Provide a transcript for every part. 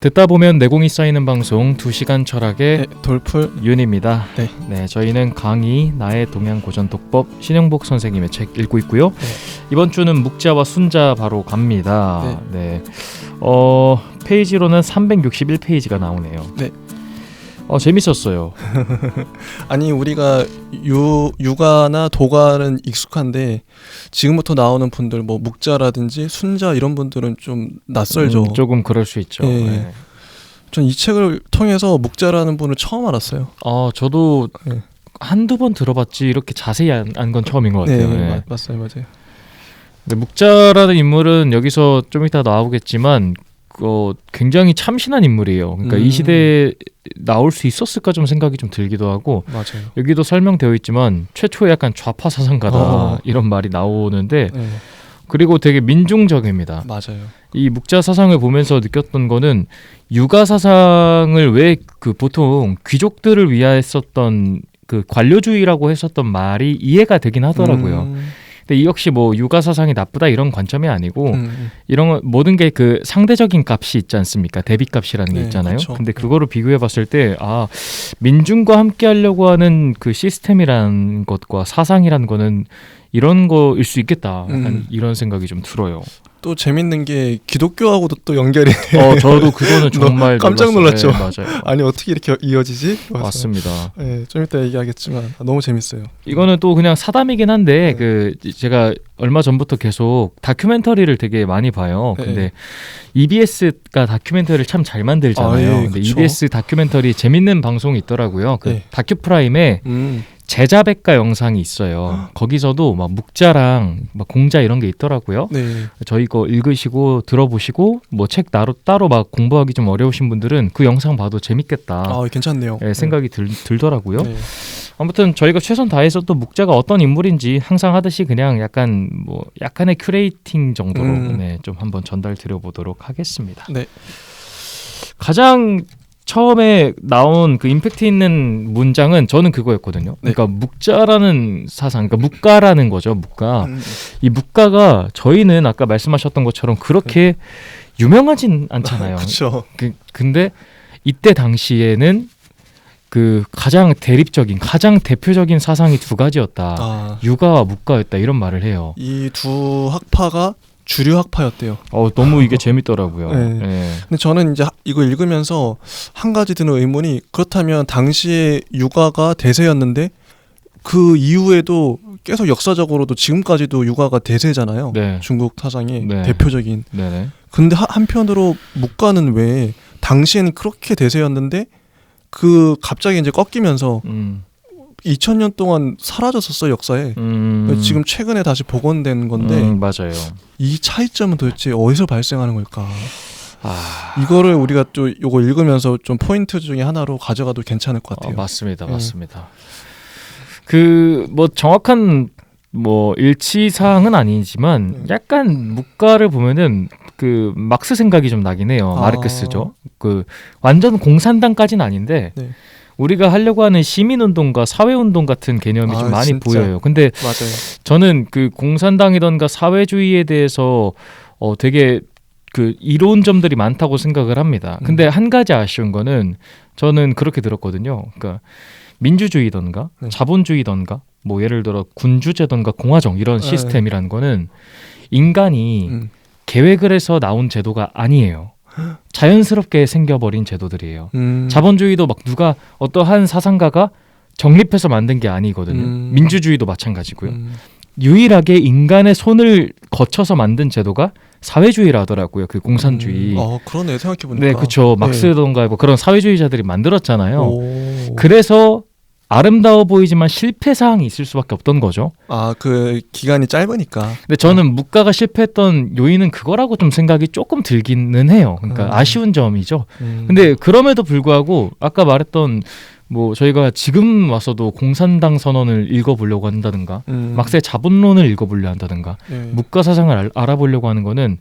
듣다 보면 내공이 쌓이는 방송 2시간 철학의 돌풀 윤입니다. 네. 네, 저희는 강의 나의 동양 고전 독법 신영복 선생님의 책 읽고 있고요. 네. 이번 주는 묵자와 순자 바로 갑니다. 네. 페이지로는 361페이지가 나오네요. 네. 재밌었어요. 아니 우리가 유가나 도가는 익숙한데 지금부터 나오는 분들 뭐 묵자라든지 순자 이런 분들은 좀 낯설죠. 조금 그럴 수 있죠. 네. 네. 전 이 책을 통해서 묵자라는 분을 처음 알았어요. 저도 네. 한두 번 들어봤지 이렇게 자세히 안 건 처음인 것 같아요. 네. 맞아요. 네, 묵자라는 인물은 여기서 좀 이따 나오겠지만 굉장히 참신한 인물이에요. 그러니까 이 시대에 나올 수 있었을까 좀 생각이 좀 들기도 하고, 맞아요. 여기도 설명되어 있지만 최초의 약간 좌파 사상가다 이런 말이 나오는데, 네. 그리고 되게 민중적입니다. 맞아요. 이 묵자 사상을 보면서 느꼈던 거는 유가 사상을 왜 그 보통 귀족들을 위하였었던 그 관료주의라고 했었던 말이 이해가 되긴 하더라고요. 근데 이 역시 뭐 유가 사상이 나쁘다 이런 관점이 아니고 이런 거 모든 게 그 상대적인 값이 있지 않습니까? 대비값이라는 게 있잖아요. 그쵸. 근데 그거를 비교해 봤을 때 민중과 함께 하려고 하는 그 시스템이라는 것과 사상이라는 거는 이런 거일 수 있겠다. 약간 이런 생각이 좀 들어요. 또 재밌는 게 기독교하고도 또 연결이 저도 그거는 정말 깜짝 놀랐죠. 네, 맞아요. 아니 어떻게 이렇게 이어지지? 맞습니다. 네, 좀 이따 얘기하겠지만 너무 재밌어요. 이거는 또 그냥 사담이긴 한데 네. 제가 얼마 전부터 계속 다큐멘터리를 되게 많이 봐요. 네. 근데 EBS가 다큐멘터리를 참 잘 만들잖아요. 근데 그쵸. EBS 다큐멘터리 재밌는 방송이 있더라고요. 그 네. 다큐프라임에 제자백과 영상이 있어요. 거기서도 막 묵자랑 막 공자 이런 게 있더라고요. 네. 저희 거 읽으시고 들어보시고 뭐 책 따로 막 공부하기 좀 어려우신 분들은 그 영상 봐도 재밌겠다. 괜찮네요. 네, 생각이 들더라고요. 네. 아무튼 저희가 최선 다해서 또 묵자가 어떤 인물인지 항상 하듯이 그냥 약간의 큐레이팅 정도로 좀 한번 전달 드려보도록 하겠습니다. 네. 가장 처음에 나온 그 임팩트 있는 문장은 저는 그거였거든요. 네. 그러니까 묵자라는 사상, 그러니까 묵가라는 거죠. 묵가. 이 묵가가 저희는 아까 말씀하셨던 것처럼 그렇게 유명하진 않잖아요. 그렇죠. 근데 이때 당시에는 그 가장 대표적인 사상이 두 가지였다. 유가와 묵가였다 이런 말을 해요. 이 두 학파가 주류 학파였대요. 너무 이게 재밌더라고요. 네. 네. 근데 저는 이제 이거 읽으면서 한 가지 드는 의문이, 그렇다면 당시에 유가가 대세였는데 그 이후에도 계속 역사적으로도 지금까지도 유가가 대세잖아요. 네. 중국 사상의 네. 대표적인. 네네. 근데 한편으로 묵가는 왜 당시에는 그렇게 대세였는데 그 갑자기 이제 꺾이면서 2000년 동안 사라졌었어요, 역사에. 지금 최근에 다시 복원된 건데 맞아요. 이 차이점은 도대체 어디서 발생하는 걸까? 이거를 우리가 또 이거 읽으면서 좀 포인트 중에 하나로 가져가도 괜찮을 것 같아요. 맞습니다. 그 뭐 정확한 뭐 일치사항은 아니지만 약간 묵가를 보면은 그 막스 생각이 좀 나긴 해요. 마르크스죠. 그 완전 공산당까지는 아닌데 네. 우리가 하려고 하는 시민운동과 사회운동 같은 개념이 좀 많이 진짜. 보여요. 근데 맞아요. 저는 그 공산당이던가 사회주의에 대해서 되게 그 이로운 점들이 많다고 생각을 합니다. 근데 한 가지 아쉬운 거는 저는 그렇게 들었거든요. 그러니까 민주주의던가 자본주의던가 뭐 예를 들어 군주제던가 공화정 이런 시스템이라는 거는 인간이 계획을 해서 나온 제도가 아니에요. 자연스럽게 생겨버린 제도들이에요. 자본주의도 막 누가 어떠한 사상가가 정립해서 만든 게 아니거든요. 민주주의도 마찬가지고요. 유일하게 인간의 손을 거쳐서 만든 제도가 사회주의라 하더라고요. 그 공산주의. 그러네, 생각해보니까. 네, 그렇죠. 막스던가 뭐 그런 사회주의자들이 만들었잖아요. 오. 그래서 아름다워 보이지만 실패 사항이 있을 수밖에 없던 거죠. 그 기간이 짧으니까. 근데 저는 묵가가 실패했던 요인은 그거라고 좀 생각이 조금 들기는 해요. 그러니까 아쉬운 점이죠. 근데 그럼에도 불구하고 아까 말했던 뭐 저희가 지금 와서도 공산당 선언을 읽어보려고 한다든가 막스의 자본론을 읽어보려 한다든가 묵가 사상을 알아보려고 하는 거는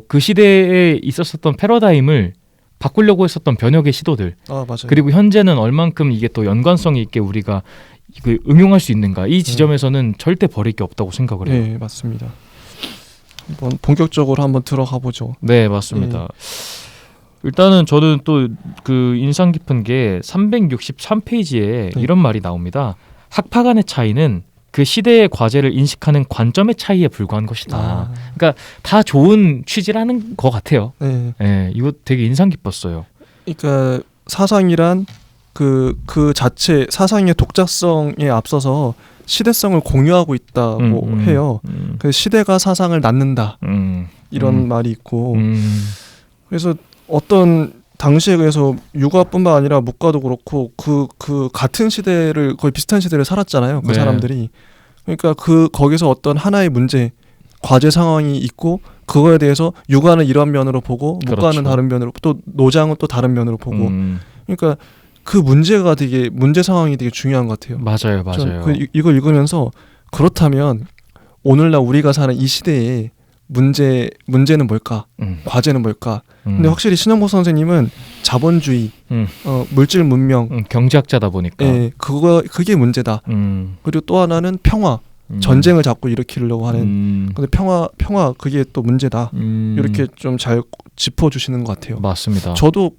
그 시대에 있었던 패러다임을 바꾸려고 했었던 변혁의 시도들, 맞아요. 그리고 현재는 얼만큼 이게 또 연관성이 있게 우리가 응용할 수 있는가, 이 지점에서는 절대 버릴 게 없다고 생각을 해요. 네, 맞습니다. 본격적으로 한번 들어가 보죠. 네, 맞습니다. 일단은 저는 또 그 인상 깊은 게 363페이지에 네. 이런 말이 나옵니다. 학파 간의 차이는 그 시대의 과제를 인식하는 관점의 차이에 불과한 것이다. 그러니까 다 좋은 취지라는 것 같아요. 네. 네, 이거 되게 인상 깊었어요. 그러니까 사상이란 그 자체 사상의 독자성에 앞서서 시대성을 공유하고 있다고 해요. 그 시대가 사상을 낳는다 이런 말이 있고 그래서 어떤 당시에 그래서 유가뿐만 아니라 무가도 그렇고 그 같은 시대를 거의 비슷한 시대를 살았잖아요. 그 네. 사람들이. 그러니까 거기서 어떤 하나의 문제 과제 상황이 있고 그거에 대해서 유가는 이런 면으로 보고 무가는 그렇죠. 다른 면으로 또 노장은 또 다른 면으로 보고 그러니까 그 문제가 되게 문제 상황이 되게 중요한 것 같아요. 맞아요. 이걸 읽으면서 그렇다면 오늘날 우리가 사는 이 시대에 문제는 뭘까? 과제는 뭘까? 근데 확실히 신영복 선생님은 자본주의, 물질 문명, 경제학자다 보니까. 예, 그게 문제다. 그리고 또 하나는 평화, 전쟁을 자꾸 일으키려고 하는. 근데 평화 그게 또 문제다. 이렇게 좀 잘 짚어주시는 것 같아요. 맞습니다. 저도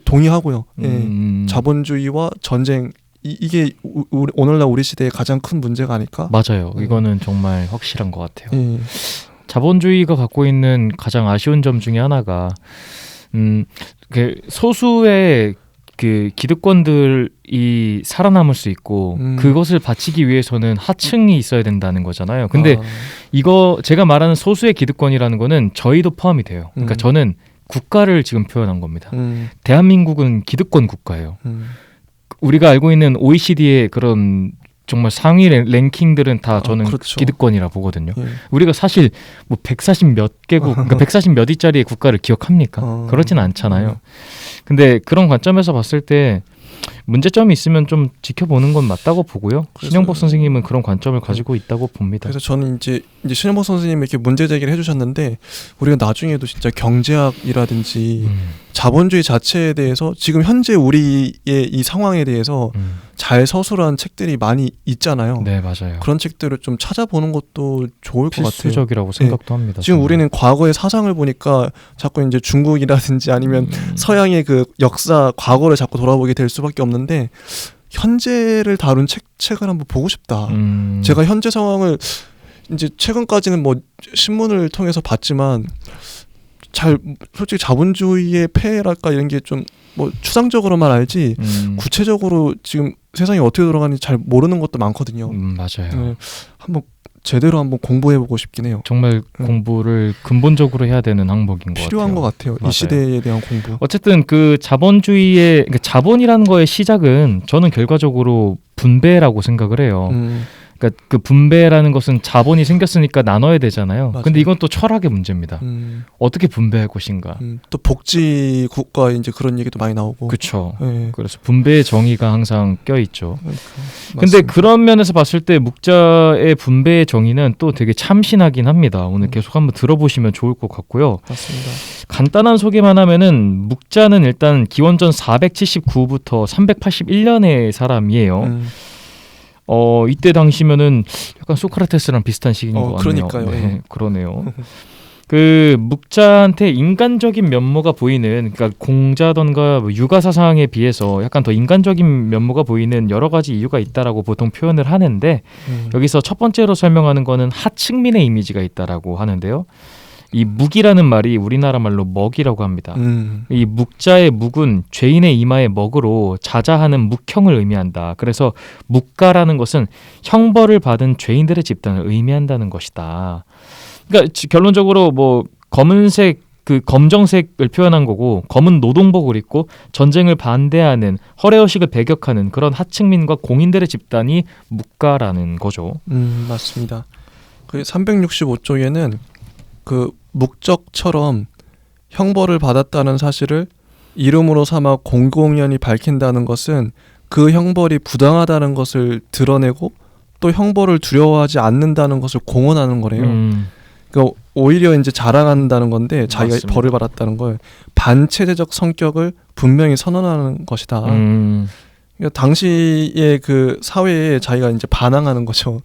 동의하고요. 예, 자본주의와 전쟁 이게 오늘날 우리 시대의 가장 큰 문제가 아닐까? 맞아요. 이거는 정말 확실한 것 같아요. 예. 자본주의가 갖고 있는 가장 아쉬운 점 중에 하나가 그 소수의 그 기득권들이 살아남을 수 있고 그것을 바치기 위해서는 하층이 있어야 된다는 거잖아요. 근데 이거 제가 말하는 소수의 기득권이라는 거는 저희도 포함이 돼요. 그러니까 저는 국가를 지금 표현한 겁니다. 대한민국은 기득권 국가예요. 우리가 알고 있는 OECD의 그런 정말 상위 랭킹들은 다 저는 그렇죠. 기득권이라 보거든요. 예. 우리가 사실 뭐 140 몇 개국, 그러니까 140 몇 위짜리의 국가를 기억합니까? 그러진 않잖아요. 근데 그런 관점에서 봤을 때 문제점이 있으면 좀 지켜보는 건 맞다고 보고요. 신영복 선생님은 그런 관점을 가지고 있다고 봅니다. 그래서 저는 이제 신영복 선생님이 이렇게 문제 제기를 해주셨는데 우리가 나중에도 진짜 경제학이라든지 자본주의 자체에 대해서 지금 현재 우리의 이 상황에 대해서 잘 서술한 책들이 많이 있잖아요. 네, 맞아요. 그런 책들을 좀 찾아보는 것도 좋을 것 같아요. 필수적이라고 생각도 합니다. 지금 정말. 우리는 과거의 사상을 보니까 자꾸 이제 중국이라든지 아니면 서양의 그 역사 과거를 자꾸 돌아보게 될 수밖에 없는데 현재를 다룬 책을 한번 보고 싶다. 제가 현재 상황을 이제 최근까지는 뭐 신문을 통해서 봤지만 솔직히 자본주의의 폐해랄까 이런 게 좀 뭐 추상적으로만 알지 구체적으로 지금 세상이 어떻게 돌아가는지 잘 모르는 것도 많거든요. 맞아요. 네, 제대로 한번 공부해보고 싶긴 해요. 정말 공부를 근본적으로 해야 되는 항목인 것 같아요. 필요한 것 같아요. 맞아요. 이 시대에 대한 공부. 어쨌든 그 자본주의의 그러니까 자본이라는 거의 시작은 저는 결과적으로 분배라고 생각을 해요. 그러니까 그 분배라는 것은 자본이 생겼으니까 나눠야 되잖아요. 맞아요. 근데 이건 또 철학의 문제입니다. 어떻게 분배할 것인가. 또 복지 국가 이제 그런 얘기도 많이 나오고. 그렇죠. 네. 그래서 분배의 정의가 항상 껴 있죠. 그러니까, 근데 맞습니다. 그런 면에서 봤을 때 묵자의 분배의 정의는 또 되게 참신하긴 합니다. 오늘 계속 한번 들어보시면 좋을 것 같고요. 맞습니다. 간단한 소개만 하면은 묵자는 일단 기원전 479부터 381년의 사람이에요. 이때 당시면은 약간 소크라테스랑 비슷한 시기인 것 같네요. 그러니까요. 네, 그러네요. 그 묵자한테 인간적인 면모가 보이는, 그러니까 공자던가 유가 사상에 비해서 약간 더 인간적인 면모가 보이는 여러 가지 이유가 있다라고 보통 표현을 하는데 여기서 첫 번째로 설명하는 거는 하층민의 이미지가 있다라고 하는데요. 이 묵이라는 말이 우리나라 말로 먹이라고 합니다. 이 묵자의 묵은 죄인의 이마의 먹으로 자자하는 묵형을 의미한다. 그래서 묵가라는 것은 형벌을 받은 죄인들의 집단을 의미한다는 것이다. 그러니까 결론적으로 뭐 검은색 그 검정색을 표현한 거고 검은 노동복을 입고 전쟁을 반대하는 허례허식을 배격하는 그런 하층민과 공인들의 집단이 묵가라는 거죠. 맞습니다. 그 365쪽에는 그 묵적처럼 형벌을 받았다는 사실을 이름으로 삼아 공공연히 밝힌다는 것은 그 형벌이 부당하다는 것을 드러내고 또 형벌을 두려워하지 않는다는 것을 공언하는 거래요. 그러니까 오히려 이제 자랑한다는 건데 자기가 맞습니다. 벌을 받았다는 걸 반체제적 성격을 분명히 선언하는 것이다. 그러니까 당시의 그 사회에 자기가 이제 반항하는 거죠.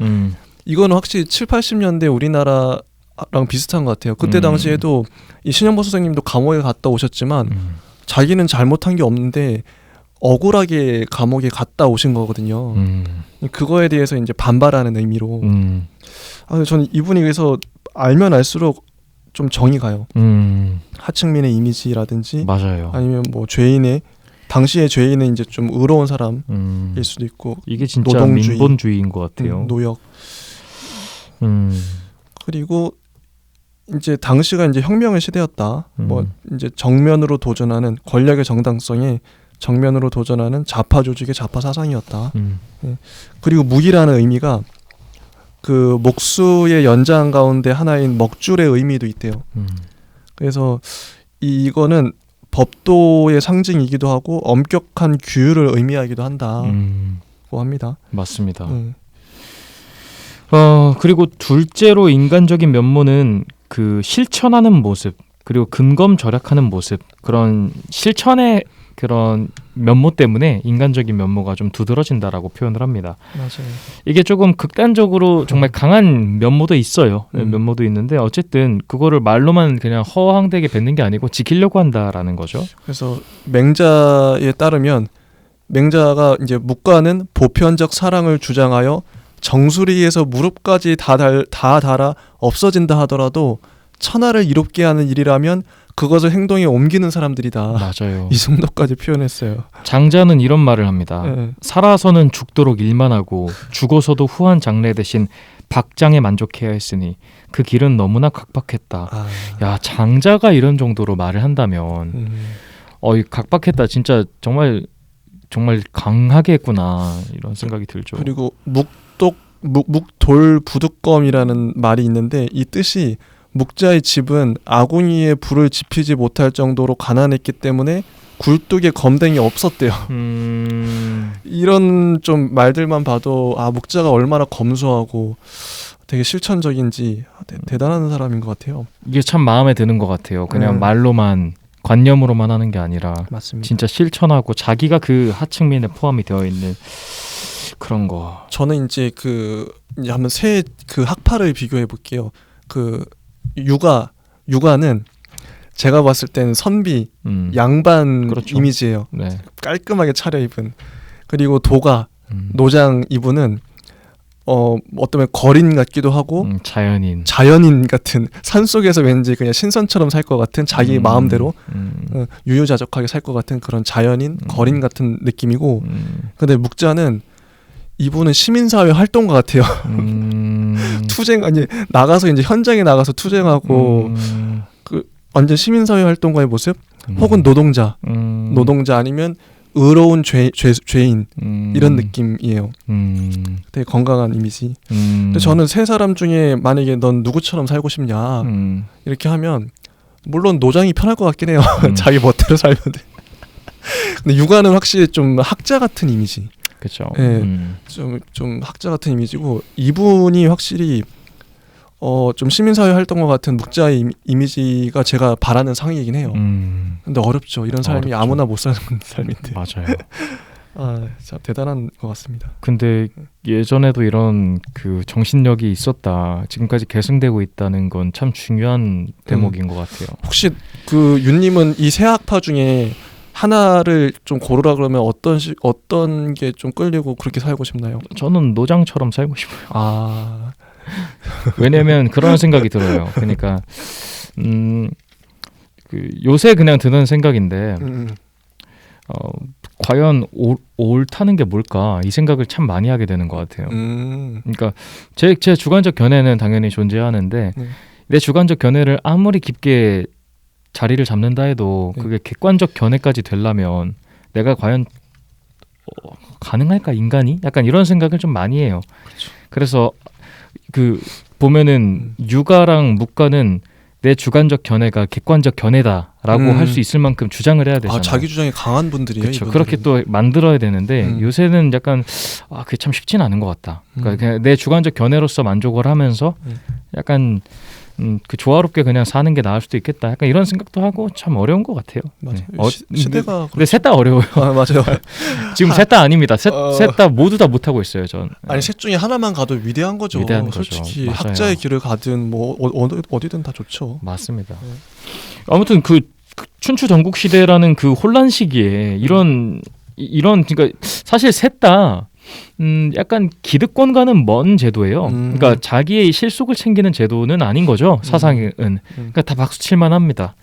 이거는 확실히 7, 80년대 우리나라랑 비슷한 것 같아요. 그때 당시에도 이 신영복 선생님도 감옥에 갔다 오셨지만 자기는 잘못한 게 없는데 억울하게 감옥에 갔다 오신 거거든요. 그거에 대해서 이제 반발하는 의미로. 저는 이분이 그래서 알면 알수록 좀 정이 가요. 하층민의 이미지라든지 맞아요. 아니면 뭐 죄인의 당시의 죄인은 이제 좀 의로운 사람일 수도 있고 이게 진짜 노동주의, 민본주의인 것 같아요. 노역. 그리고 이제 당시가 이제 혁명의 시대였다. 뭐 이제 정면으로 도전하는 권력의 정당성에 정면으로 도전하는 좌파 조직의 좌파 사상이었다. 그리고 무기라는 의미가 그 목수의 연장 가운데 하나인 먹줄의 의미도 있대요. 그래서 이거는 법도의 상징이기도 하고 엄격한 규율을 의미하기도 한다고 합니다. 맞습니다. 그리고 둘째로 인간적인 면모는 그 실천하는 모습, 그리고 근검절약하는 모습, 그런 실천의 그런 면모 때문에 인간적인 면모가 좀 두드러진다라고 표현을 합니다. 맞아요. 이게 조금 극단적으로 정말 강한 면모도 있어요. 면모도 있는데 어쨌든 그거를 말로만 그냥 허황되게 뱉는 게 아니고 지키려고 한다라는 거죠. 그래서 맹자에 따르면 맹자가 이제 묵과는 보편적 사랑을 주장하여 정수리에서 무릎까지 다 달아 없어진다 하더라도 천하를 이롭게 하는 일이라면 그것을 행동에 옮기는 사람들이다. 맞아요. 이 정도까지 표현했어요. 장자는 이런 말을 합니다. 네. 살아서는 죽도록 일만 하고 죽어서도 후한 장래 대신 박장에 만족해야 했으니 그 길은 너무나 각박했다. 야, 장자가 이런 정도로 말을 한다면 이 각박했다. 진짜 정말 강하게 했구나 이런 생각이 들죠. 그리고 묵돌 부두검이라는 말이 있는데 이 뜻이 묵자의 집은 아궁이에 불을 지피지 못할 정도로 가난했기 때문에 굴뚝에 검댕이 없었대요. 이런 좀 말들만 봐도 묵자가 얼마나 검소하고 되게 실천적인지 대단한 사람인 것 같아요. 이게 참 마음에 드는 것 같아요. 그냥 말로만 관념으로만 하는 게 아니라 맞습니다. 진짜 실천하고 자기가 그 하층민에 포함이 되어 있는 그런 거. 저는 이제 이제 한번 새 그 학파를 비교해 볼게요. 그 육아는 제가 봤을 때는 선비, 양반 그렇죠. 이미지예요. 네. 깔끔하게 차려입은. 그리고 도가, 노장 이분은 어떤 거린 같기도 하고 자연인 같은 근데 왠지 그냥 신선처럼 살 것 같은 자기 마음대로 유유자적하게 살 것 같은 그런 자연인, 거린 같은 느낌이고 근데 묵자는 이분은 시민사회 활동가 같아요. 나가서 이제 현장에 나가서 투쟁하고 그 완전 시민사회 활동가의 모습 혹은 노동자 아니면 의로운 죄인 이런 느낌이에요. 되게 건강한 이미지. 근데 저는 세 사람 중에 만약에 넌 누구처럼 살고 싶냐 이렇게 하면 물론 노장이 편할 것 같긴 해요. 자기 멋대로 살면 돼. 근데 육아는 확실히 좀 학자 같은 이미지. 그렇죠. 네, 좀 학자 같은 이미지고 이분이 확실히 좀 시민사회 활동가 같은 묵자의 이미지가 제가 바라는 상이긴 해요. 근데 어렵죠. 이런 삶이 어렵죠. 아무나 못 사는 삶인데. 맞아요. 참 대단한 것 같습니다. 근데 예전에도 이런 그 정신력이 있었다. 지금까지 계승되고 있다는 건 참 중요한 대목인 것 같아요. 혹시 그 윤님은 이 세 학파 중에 하나를 좀 고르라 그러면 어떤 게 좀 끌리고 그렇게 살고 싶나요? 저는 노장처럼 살고 싶어요. 왜냐면 그런 생각이 들어요. 그러니까 요새 그냥 드는 생각인데 과연 옳다는 게 뭘까 이 생각을 참 많이 하게 되는 것 같아요. 그러니까 제 주관적 견해는 당연히 존재하는데 내 주관적 견해를 아무리 깊게 자리를 잡는다 해도 그게 객관적 견해까지 되려면 내가 과연 가능할까 인간이? 약간 이런 생각을 좀 많이 해요. 그렇죠. 그래서 보면은 육아랑 묵과는 내 주관적 견해가 객관적 견해다라고 할 수 있을 만큼 주장을 해야 되잖아요. 자기 주장이 강한 분들이에요. 그렇죠. 그렇게 또 만들어야 되는데 요새는 약간 그게 참 쉽지는 않은 것 같다. 그러니까 그냥 내 주관적 견해로서 만족을 하면서 약간 그 조화롭게 그냥 사는 게 나을 수도 있겠다. 약간 이런 생각도 하고 참 어려운 것 같아요. 맞아요. 시대가 근데 셋 다 어려워요. 맞아요. 지금 셋 다 아닙니다. 셋 다 모두 다 못하고 있어요. 전. 아니 셋 중에 하나만 가도 위대한 거죠. 위대한 솔직히 거죠. 학자의 길을 가든 뭐 어디든 다 좋죠. 맞습니다. 아무튼 춘추 전국 시대라는 그 혼란 시기에 이런 그러니까 사실 셋 다 약간 기득권과는 먼 제도예요. 그러니까 자기의 실속을 챙기는 제도는 아닌 거죠. 사상은. 그러니까 다 박수 칠만 합니다.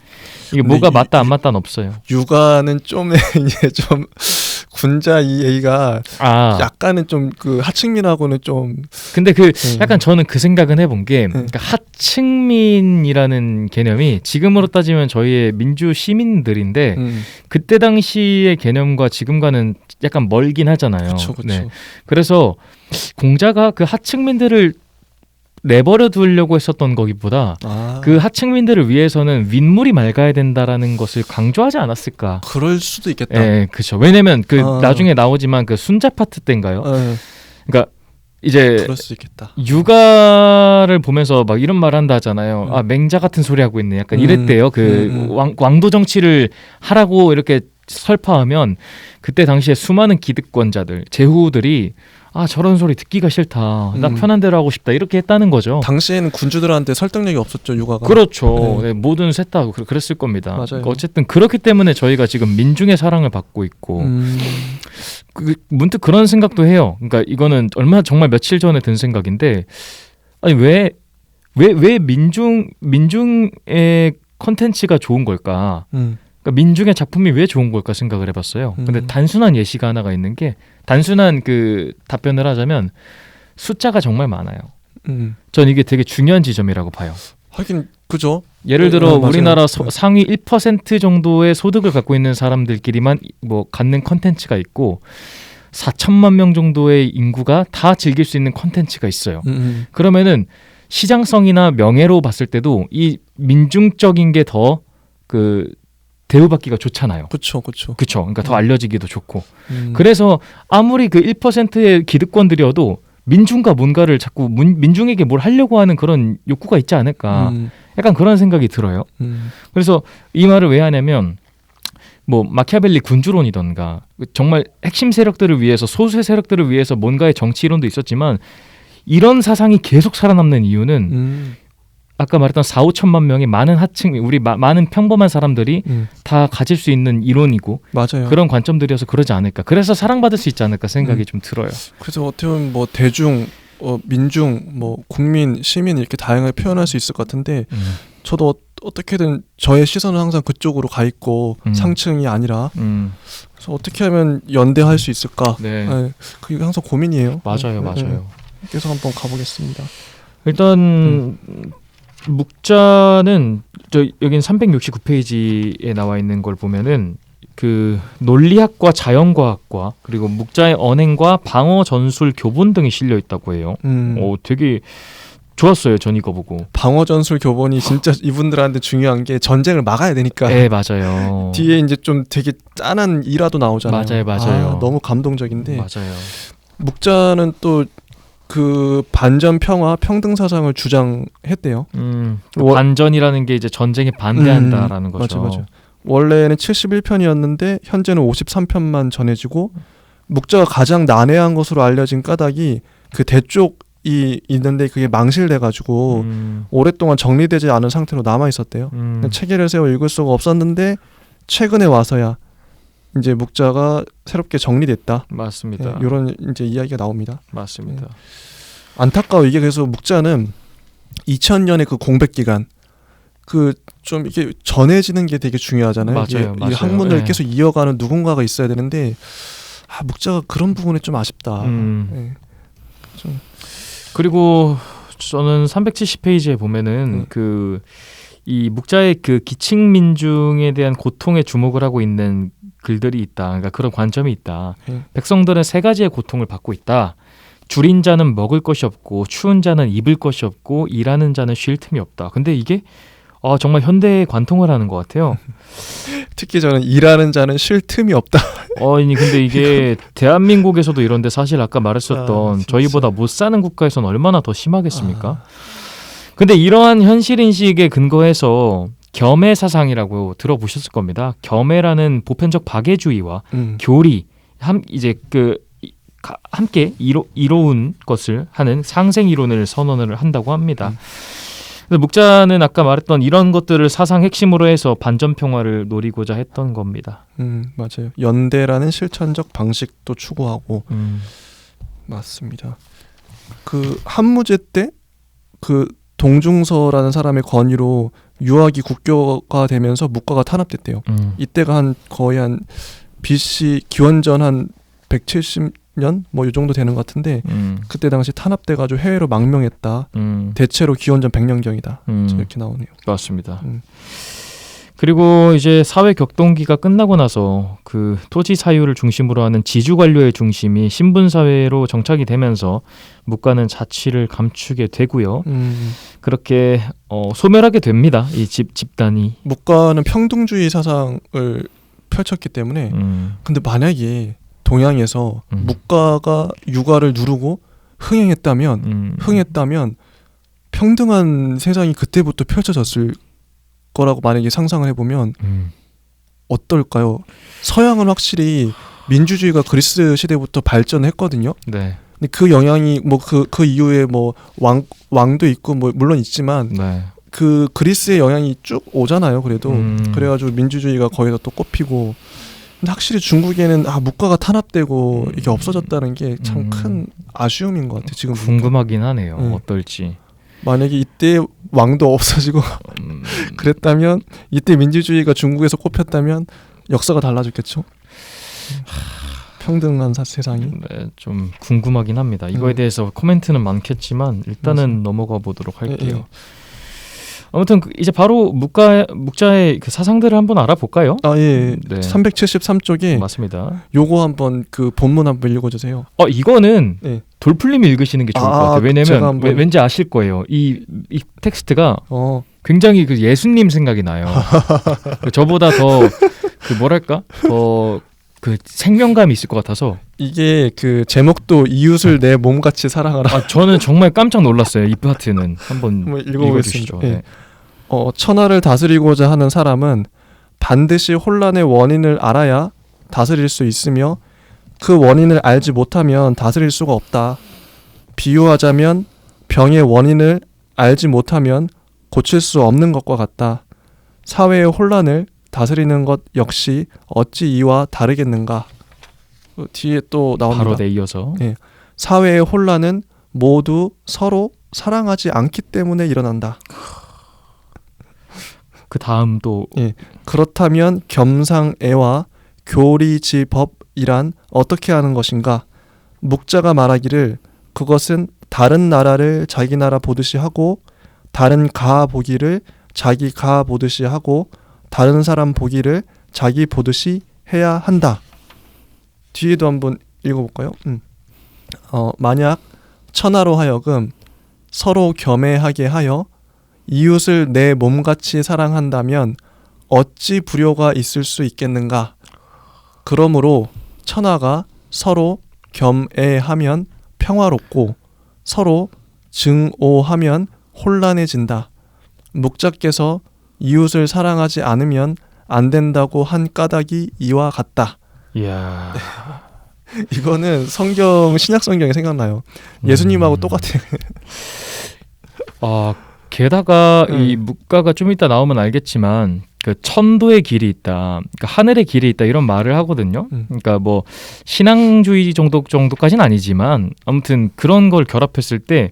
이게 뭐가 맞다 안 맞다는 없어요. 육아는 좀 이제 좀 군자 이 얘기가 약간은 좀 그 하층민하고는 좀 근데 그 약간 저는 그 생각은 해본 게 그러니까 하층민이라는 개념이 지금으로 따지면 저희의 민주 시민들인데 그때 당시의 개념과 지금과는 약간 멀긴 하잖아요. 그쵸. 네. 그래서 공자가 그 하층민들을 내버려 두려고 했었던 거기보다 그 하층민들을 위해서는 윗물이 맑아야 된다라는 것을 강조하지 않았을까? 그럴 수도 있겠다. 네, 그렇죠. 왜냐면 그 나중에 나오지만 그 순자 파트 때인가요? 그러니까 이제 그럴 수 있겠다. 육아를 보면서 막 이런 말 한다 하잖아요. 아, 맹자 같은 소리 하고 있네. 약간 이랬대요. 그 왕도 정치를 하라고 이렇게 설파하면 그때 당시에 수많은 기득권자들, 제후들이 아 저런 소리 듣기가 싫다. 나 편한 대로 하고 싶다. 이렇게 했다는 거죠. 당시에는 군주들한테 설득력이 없었죠. 육아가. 그렇죠. 네, 모든 셋 다 그랬을 겁니다. 맞아요. 그러니까 어쨌든 그렇기 때문에 저희가 지금 민중의 사랑을 받고 있고 문득 그런 생각도 해요. 그러니까 이거는 얼마 정말 며칠 전에 든 생각인데 아니 왜 민중의 컨텐츠가 좋은 걸까? 그러니까 민중의 작품이 왜 좋은 걸까 생각을 해봤어요. 근데 단순한 예시가 하나가 있는 게 단순한 그 답변을 하자면 숫자가 정말 많아요. 전 이게 되게 중요한 지점이라고 봐요. 하긴 그죠. 예를 들어 우리나라 상위 1% 정도의 소득을 갖고 있는 사람들끼리만 뭐 갖는 컨텐츠가 있고 4천만 명 정도의 인구가 다 즐길 수 있는 컨텐츠가 있어요. 그러면은 시장성이나 명예로 봤을 때도 이 민중적인 게 더 그 대우받기가 좋잖아요. 그렇죠. 그러니까 더 알려지기도 좋고. 그래서 아무리 그 1%의 기득권들이어도 민중과 뭔가를 자꾸 민중에게 뭘 하려고 하는 그런 욕구가 있지 않을까. 약간 그런 생각이 들어요. 그래서 이 말을 왜 하냐면 뭐 마키아벨리 군주론이던가 정말 핵심 세력들을 위해서 소수의 세력들을 위해서 뭔가의 정치 이론도 있었지만 이런 사상이 계속 살아남는 이유는 아까 말했던 4,5천만 명의 많은 하층, 우리 많은 평범한 사람들이 다 가질 수 있는 이론이고 맞아요. 그런 관점들이어서 그러지 않을까. 그래서 사랑받을 수 있지 않을까 생각이 좀 들어요. 그래서 어떻게 보면 뭐 대중, 민중, 뭐 국민, 시민 이렇게 다양하게 표현할 수 있을 것 같은데 저도 어떻게든 저의 시선은 항상 그쪽으로 가 있고 상층이 아니라 그래서 어떻게 하면 연대할 수 있을까? 네. 네, 그게 항상 고민이에요. 맞아요. 계속 한번 가보겠습니다. 일단 묵자는 여긴 369페이지에 나와 있는 걸 보면은 그 논리학과 자연과학과 그리고 묵자의 언행과 방어 전술 교본 등이 실려 있다고 해요. 되게 좋았어요. 전 이거 보고. 방어 전술 교본이 진짜 이분들한테 중요한 게 전쟁을 막아야 되니까. 네, 맞아요. 뒤에 이제 좀 되게 짠한 일화도 나오잖아요. 맞아요. 너무 감동적인데. 맞아요. 묵자는 또 그 반전 평화 평등 사상을 주장했대요. 반전이라는 게 이제 전쟁에 반대한다라는 거죠. 맞아. 원래는 71편이었는데 현재는 53편만 전해지고 묵자가 가장 난해한 것으로 알려진 까닭이 그 대쪽이 있는데 그게 망실돼가지고 오랫동안 정리되지 않은 상태로 남아 있었대요. 체계를 세워 읽을 수가 없었는데 최근에 와서야 이제 묵자가 새롭게 정리됐다. 맞습니다. 이런 이제 이야기가 나옵니다. 맞습니다. 안타까워 이게 그래서 묵자는 2000년의 그 공백 기간 그 좀 이게 전해지는 게 되게 중요하잖아요. 맞아요. 이 학문을 계속 이어가는 누군가가 있어야 되는데 묵자가 그런 부분에 좀 아쉽다. 좀. 그리고 저는 370페이지에 보면은 이 묵자의 그 기층 민중에 대한 고통에 주목을 하고 있는 글들이 있다. 그러니까 그런 관점이 있다. 백성들은 세 가지의 고통을 받고 있다. 줄인 자는 먹을 것이 없고 추운 자는 입을 것이 없고 일하는 자는 쉴 틈이 없다. 근데 이게 정말 현대에 관통을 하는 것 같아요. 특히 저는 일하는 자는 쉴 틈이 없다. 근데 이게 대한민국에서도 이런데 사실 아까 말했었던 저희보다 못 사는 국가에서는 얼마나 더 심하겠습니까? 근데 이러한 현실 인식에 근거해서 겸해 사상이라고 들어보셨을 겁니다. 겸해라는 보편적 박애주의와 교리 함께 이로운 것을 하는 상생 이론을 선언을 한다고 합니다. 근데 묵자는 아까 말했던 이런 것들을 사상 핵심으로 해서 반전 평화를 노리고자 했던 겁니다. 맞아요. 연대라는 실천적 방식도 추구하고 맞습니다. 그 한무제 때 그 동중서라는 사람의 권위로 유학이 국교가 되면서 묵가가 탄압됐대요. 이때가 거의 한 BC 기원전 한 170년 뭐 이 정도 되는 것 같은데 그때 당시 탄압돼가지고 해외로 망명했다. 대체로 기원전 100년경이다. 이렇게 나오네요. 맞습니다. 그리고 이제 사회 격동기가 끝나고 나서 그 토지 사유를 중심으로 하는 지주 관료의 중심이 신분 사회로 정착이 되면서 묵가는 자치를 감추게 되고요. 그렇게 소멸하게 됩니다. 이 집단이. 묵가는 평등주의 사상을 펼쳤기 때문에 근데 만약에 동양에서 묵가가 육아를 누르고 흥행했다면 평등한 세상이 그때부터 펼쳐졌을 거라고 만약에 상상을 해보면 어떨까요? 서양은 확실히 민주주의가 그리스 시대부터 발전했거든요. 네. 근데 그 영향이 뭐 그 이후에 뭐 왕도 있고 뭐 물론 있지만 네. 그 그리스의 영향이 쭉 오잖아요. 그래도 그래가지고 민주주의가 거기서 또 꼽히고. 근데 확실히 중국에는 묵가가 탄압되고 이게 없어졌다는 게 참 큰 아쉬움인 것 같아요. 지금 궁금하긴 하네요. 어떨지. 만약에 이때 왕도 없어지고 그랬다면 이때 민주주의가 중국에서 꼽혔다면 역사가 달라졌겠죠. 평등한 세상이. 네, 좀 궁금하긴 합니다. 이거에 대해서 코멘트는 많겠지만 일단은 넘어가 보도록 할게요. 아무튼 이제 바로 묵자의 그 사상들을 한번 알아볼까요? 예. 네. 373쪽에 맞습니다. 요거 한번 그 본문 한번 읽어주세요. 이거는 돌풀님이 읽으시는 게 좋을 것 같아요. 왜냐면 왠지 아실 거예요. 이 텍스트가 굉장히 그 예수님 생각이 나요. 저보다 더 그 뭐랄까 더 그 생명감이 있을 것 같아서. 이게 그 제목도 이웃을 내 몸같이 사랑하라. 저는 정말 깜짝 놀랐어요. 이 파트는 한번 읽어보겠습니다. 천하를 다스리고자 하는 사람은 반드시 혼란의 원인을 알아야 다스릴 수 있으며 그 원인을 알지 못하면 다스릴 수가 없다. 비유하자면 병의 원인을 알지 못하면 고칠 수 없는 것과 같다. 사회의 혼란을 다스리는 것 역시 어찌 이와 다르겠는가. 뒤에 또 나옵니다. 바로 이어서 사회의 혼란은 모두 서로 사랑하지 않기 때문에 일어난다. 그 다음 또 그렇다면 겸상애와 교리지법이란 어떻게 하는 것인가? 묵자가 말하기를 그것은 다른 나라를 자기 나라 보듯이 하고 다른 가 보기를 자기 가 보듯이 하고 다른 사람 보기를 자기 보듯이 해야 한다. 뒤에도 한번 읽어볼까요? 만약 천하로 하여금 서로 겸해하게 하여 이웃을 내 몸같이 사랑한다면 어찌 불효가 있을 수 있겠는가? 그러므로 천하가 서로 겸해하면 평화롭고 서로 증오하면 혼란해진다. 묵자께서 이웃을 사랑하지 않으면 안 된다고 한 까닭이 이와 같다. 이야. 이거는 성경 신약 성경이 생각나요. 예수님하고 똑같아요. 게다가 이 묵가가 좀 이따 나오면 알겠지만 그 천도의 길이 있다, 그러니까 하늘의 길이 있다 이런 말을 하거든요. 그러니까 뭐 신앙주의 정도까지는 아니지만 아무튼 그런 걸 결합했을 때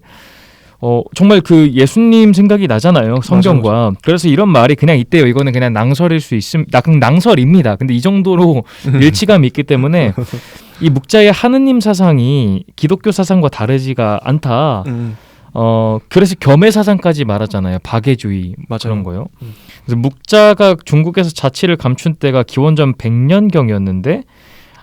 정말 그 예수님 생각이 나잖아요, 성경과. 맞아. 그래서 이런 말이 그냥 있대요. 이거는 그냥 낭설일 수 낭설입니다. 근데 이 정도로 일치감이 있기 때문에 이 묵자의 하느님 사상이 기독교 사상과 다르지가 않다. 그래서 겸해 사상까지 말하잖아요. 박애주의 그런 거요. 그래서 묵자가 중국에서 자치를 감춘 때가 기원전 100년경이었는데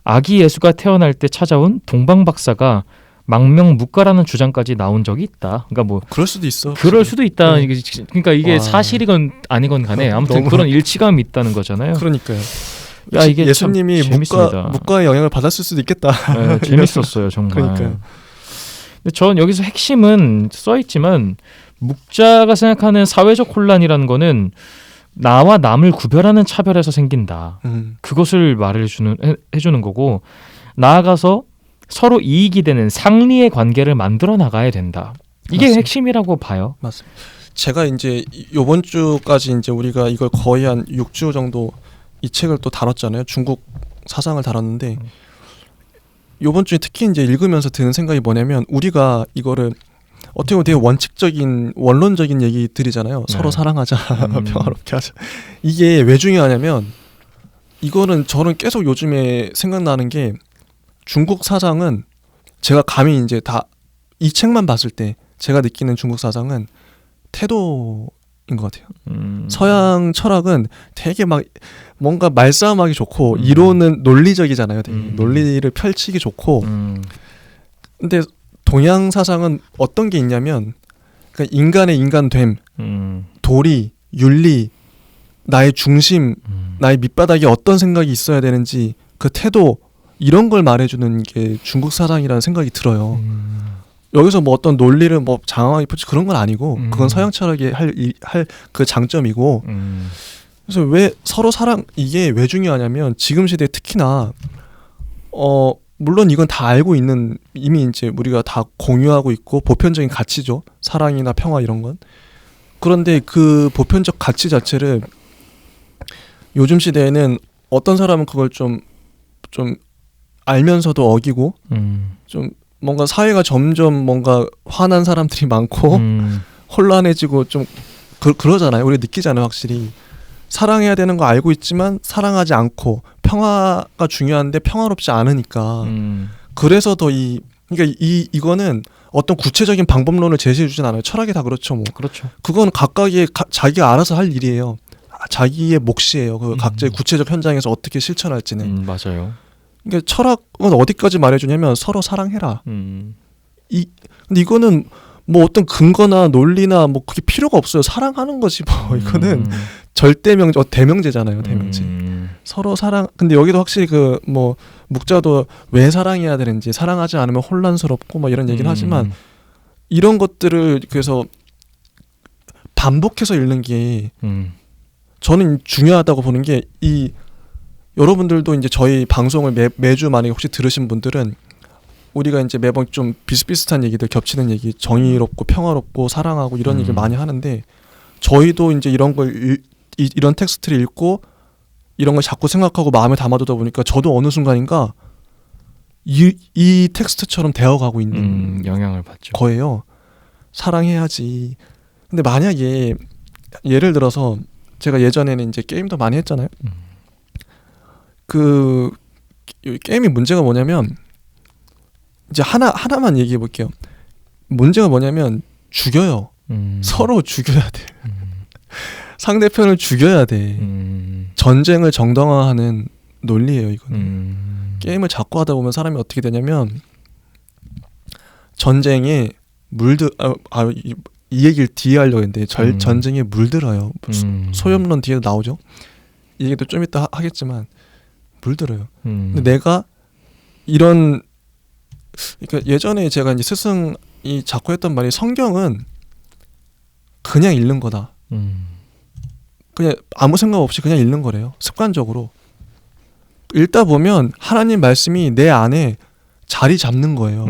아기 예수가 태어날 때 찾아온 동방박사가 망명 묵가라는 주장까지 나온 적이 있다. 그러니까 뭐 그럴 수도 있어. 그럴 수도 있다. 그러니까 이게 사실이건 아니건 간에 아무튼 그런 일치감이 있다는 거잖아요. 그러니까요. 이게 예수님이 묵가의 영향을 받았을 수도 있겠다. 네, 재밌었어요, 정말. 그러니까요. 근데 전 여기서 핵심은 써있지만 묵자가 생각하는 사회적 혼란이라는 거는 나와 남을 구별하는 차별에서 생긴다. 그것을 해주는 거고, 나아가서 서로 이익이 되는 상리의 관계를 만들어 나가야 된다. 이게 맞습니다. 핵심이라고 봐요. 맞습니다. 제가 이제 요번 주까지 이제 우리가 이걸 거의 한 6주 정도 이 책을 또 다뤘잖아요. 중국 사상을 다뤘는데 요번 주에 특히 이제 읽으면서 드는 생각이 뭐냐면 우리가 이거를 어떻게 보면 되게 원칙적인 원론적인 얘기들이잖아요. 서로 사랑하자, 평화롭게 하자. 이게 왜 중요하냐면 이거는 저는 계속 요즘에 생각나는 게 중국 사상은 제가 감히 이제 다 이 책만 봤을 때 제가 느끼는 중국 사상은 태도인 것 같아요. 서양 철학은 되게 막 뭔가 말싸움하기 좋고 이론은 논리적이잖아요. 되게 논리를 펼치기 좋고 근데 동양 사상은 어떤 게 있냐면 그러니까 인간의 인간됨, 도리, 윤리, 나의 중심, 나의 밑바닥에 어떤 생각이 있어야 되는지 그 태도 이런 걸 말해주는 게 중국 사상이라는 생각이 들어요. 여기서 뭐 어떤 논리를 뭐 장황하게 펼치 그런 건 아니고 그건 서양 철학이 할 그 장점이고 그래서 왜 서로 사랑 이게 왜 중요하냐면 지금 시대에 특히나 물론 이건 다 알고 있는 이미 이제 우리가 다 공유하고 있고 보편적인 가치죠. 사랑이나 평화 이런 건. 그런데 그 보편적 가치 자체를 요즘 시대에는 어떤 사람은 그걸 좀 알면서도 어기고 좀 뭔가 사회가 점점 뭔가 화난 사람들이 많고 혼란해지고 좀 그러잖아요. 우리 느끼잖아요. 확실히 사랑해야 되는 거 알고 있지만 사랑하지 않고 평화가 중요한데 평화롭지 않으니까 그래서 더 그러니까 이거는 어떤 구체적인 방법론을 제시해 주진 않아요. 철학이 다 그렇죠. 뭐 그렇죠. 그건 각각의 자기가 알아서 할 일이에요. 자기의 몫이에요. 그 각자의 구체적 현장에서 어떻게 실천할지는. 맞아요. 그러니까 철학은 어디까지 말해주냐면 서로 사랑해라. 근데 이거는 뭐 어떤 근거나 논리나 뭐 그게 필요가 없어요. 사랑하는 거지 뭐. 이거는 절대명제, 대명제잖아요. 대명제. 서로 사랑. 근데 여기도 확실히 그 뭐 묵자도 왜 사랑해야 되는지 사랑하지 않으면 혼란스럽고 뭐 이런 얘기를 하지만 이런 것들을 그래서 반복해서 읽는 게 저는 중요하다고 보는 게 여러분들도 이제 저희 방송을 매주 만약에 혹시 들으신 분들은 우리가 이제 매번 좀 비슷비슷한 얘기들 겹치는 얘기 정의롭고 평화롭고 사랑하고 이런 얘기를 많이 하는데 저희도 이제 이런 걸 이런 텍스트를 읽고 이런 걸 자꾸 생각하고 마음에 담아두다 보니까 저도 어느 순간인가 이 텍스트처럼 되어가고 있는 영향을 받죠. 거예요. 사랑해야지. 근데 만약에 예를 들어서 제가 예전에는 이제 게임도 많이 했잖아요. 그 게임이 문제가 뭐냐면 이제 하나만 얘기해 볼게요. 문제가 뭐냐면 죽여요. 서로 죽여야 돼. 상대편을 죽여야 돼. 전쟁을 정당화하는 논리예요, 이거는. 게임을 자꾸 하다 보면 사람이 어떻게 되냐면 전쟁에 이 얘기를 뒤에 하려고 했는데 전쟁에 물들어요. 소염론 뒤에 나오죠. 이 얘기도 좀 이따 하겠지만 물들어요. 근데 내가 그러니까 예전에 제가 이제 스승이 자꾸 했던 말이 성경은 그냥 읽는 거다. 그냥 아무 생각 없이 그냥 읽는 거래요. 습관적으로. 읽다 보면 하나님 말씀이 내 안에 자리 잡는 거예요.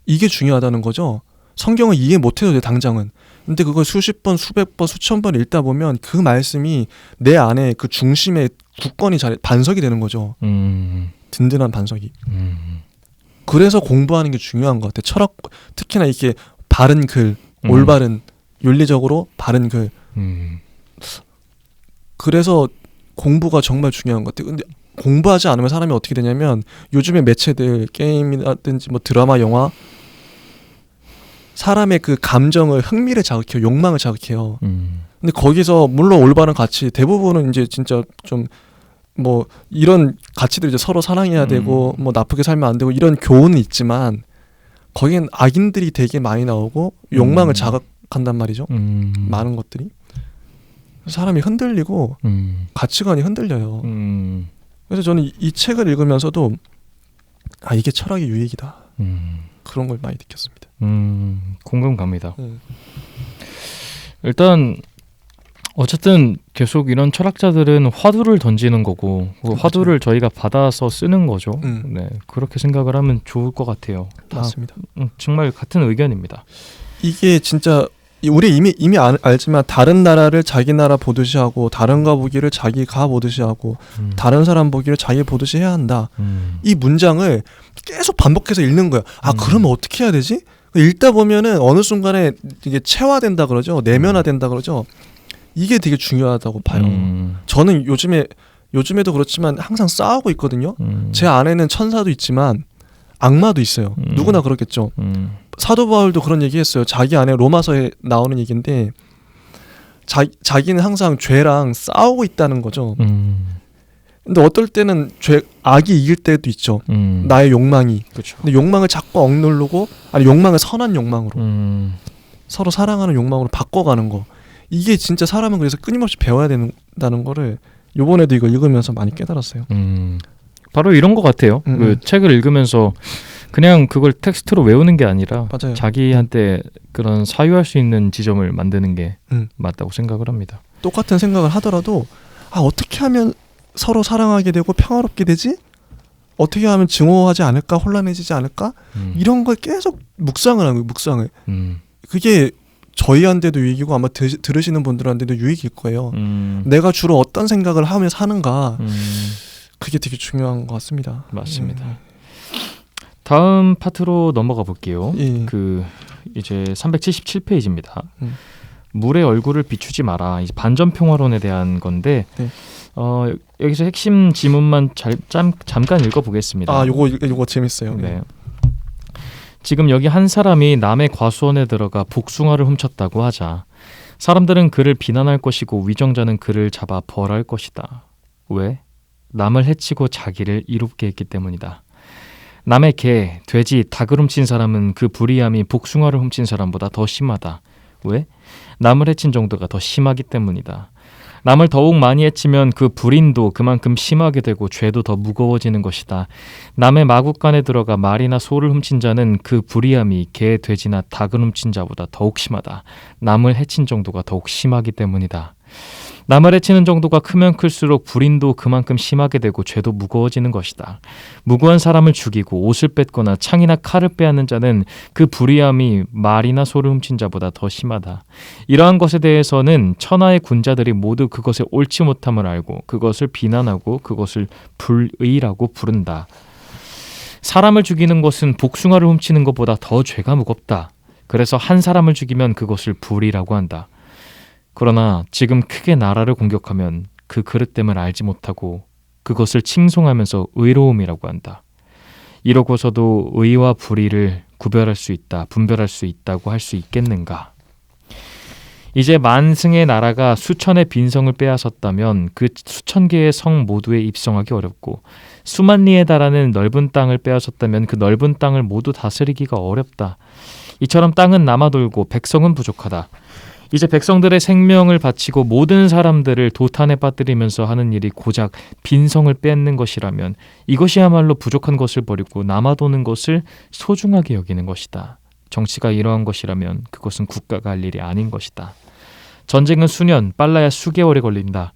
이게 중요하다는 거죠. 성경을 이해 못해도 돼, 당장은. 근데 그걸 수십 번, 수백 번, 수천 번 읽다 보면 그 말씀이 내 안에 그 중심에 굳건히 반석이 되는 거죠. 든든한 반석이. 그래서 공부하는 게 중요한 것 같아요. 철학, 특히나 이렇게 바른 글, 올바른, 윤리적으로 바른 글. 그래서 공부가 정말 중요한 것 같아요. 근데 공부하지 않으면 사람이 어떻게 되냐면 요즘의 매체들, 게임이라든지 뭐 드라마, 영화 사람의 그 감정을 흥미를 자극해요. 욕망을 자극해요. 근데 거기서 물론 올바른 가치 대부분은 이제 진짜 좀 뭐 이런 가치들 이제 서로 사랑해야 되고 뭐 나쁘게 살면 안 되고 이런 교훈은 있지만 거기엔 악인들이 되게 많이 나오고 욕망을 자극한단 말이죠. 많은 것들이. 사람이 흔들리고 가치관이 흔들려요. 그래서 저는 이 책을 읽으면서도 이게 철학의 유익이다. 그런 걸 많이 느꼈습니다. 공감 갑니다. 일단 어쨌든 계속 이런 철학자들은 화두를 던지는 거고 그 화두를 저희가 받아서 쓰는 거죠. 네, 그렇게 생각을 하면 좋을 것 같아요. 맞습니다. 정말 같은 의견입니다. 이게 진짜 우리 이미 알지만 다른 나라를 자기 나라 보듯이 하고 다른 가 보기를 자기가 보듯이 하고 다른 사람 보기를 자기 보듯이 해야 한다. 이 문장을 계속 반복해서 읽는 거야. 그러면 어떻게 해야 되지? 읽다 보면은 어느 순간에 이게 체화된다 그러죠. 내면화된다 그러죠. 이게 되게 중요하다고 봐요. 저는 요즘에도 그렇지만 항상 싸우고 있거든요. 제 안에는 천사도 있지만 악마도 있어요. 누구나 그렇겠죠. 사도 바울도 그런 얘기했어요. 자기 안에 로마서에 나오는 얘기인데 자기는 항상 죄랑 싸우고 있다는 거죠. 근데 어떨 때는 악이 이길 때도 있죠. 나의 욕망이. 그쵸. 근데 욕망을 자꾸 억누르고 욕망을 선한 욕망으로 서로 사랑하는 욕망으로 바꿔가는 거. 이게 진짜 사람은 그래서 끊임없이 배워야 된다는 거를 요번에도 이거 읽으면서 많이 깨달았어요. 바로 이런 것 같아요. 그 책을 읽으면서 그냥 그걸 텍스트로 외우는 게 아니라 맞아요. 자기한테 그런 사유할 수 있는 지점을 만드는 게 맞다고 생각을 합니다. 똑같은 생각을 하더라도 어떻게 하면 서로 사랑하게 되고 평화롭게 되지? 어떻게 하면 증오하지 않을까? 혼란해지지 않을까? 이런 걸 계속 묵상을 하는 거예요. 묵상을. 그게 저희한테도 유익이고 아마 들으시는 분들한테도 유익일 거예요. 내가 주로 어떤 생각을 하며 사는가. 그게 되게 중요한 것 같습니다. 맞습니다. 다음 파트로 넘어가 볼게요. 예. 이제 377페이지입니다. 물의 얼굴을 비추지 마라. 이제 반전 평화론에 대한 건데 네. 여기서 핵심 지문만 잠깐 읽어보겠습니다. 요거 재밌어요. 네. 지금 여기 한 사람이 남의 과수원에 들어가 복숭아를 훔쳤다고 하자. 사람들은 그를 비난할 것이고 위정자는 그를 잡아 벌할 것이다. 왜? 남을 해치고 자기를 이롭게 했기 때문이다. 남의 개, 돼지, 닭을 훔친 사람은 그 불의함이 복숭아를 훔친 사람보다 더 심하다. 왜? 남을 해친 정도가 더 심하기 때문이다. 남을 더욱 많이 해치면 그 불인도 그만큼 심하게 되고 죄도 더 무거워지는 것이다. 남의 마구간에 들어가 말이나 소를 훔친 자는 그 불의함이 개, 돼지나 닭을 훔친 자보다 더욱 심하다. 남을 해친 정도가 더욱 심하기 때문이다. 남을 해치는 정도가 크면 클수록 불인도 그만큼 심하게 되고 죄도 무거워지는 것이다. 무고한 사람을 죽이고 옷을 뺏거나 창이나 칼을 빼앗는 자는 그 불의함이 말이나 소를 훔친 자보다 더 심하다. 이러한 것에 대해서는 천하의 군자들이 모두 그것의 옳지 못함을 알고 그것을 비난하고 그것을 불의라고 부른다. 사람을 죽이는 것은 복숭아를 훔치는 것보다 더 죄가 무겁다. 그래서 한 사람을 죽이면 그것을 불의라고 한다. 그러나 지금 크게 나라를 공격하면 그 그릇됨을 알지 못하고 그것을 칭송하면서 의로움이라고 한다. 이러고서도 의와 불의를 구별할 수 있다, 분별할 수 있다고 할 수 있겠는가? 이제 만승의 나라가 수천의 빈성을 빼앗았다면 그 수천 개의 성 모두에 입성하기 어렵고 수만 리에 달하는 넓은 땅을 빼앗았다면 그 넓은 땅을 모두 다스리기가 어렵다. 이처럼 땅은 남아돌고 백성은 부족하다. 이제 백성들의 생명을 바치고 모든 사람들을 도탄에 빠뜨리면서 하는 일이 고작 빈성을 뺏는 것이라면 이것이야말로 부족한 것을 버리고 남아도는 것을 소중하게 여기는 것이다. 정치가 이러한 것이라면 그것은 국가가 할 일이 아닌 것이다. 전쟁은 수년, 빨라야 수개월에 걸린다.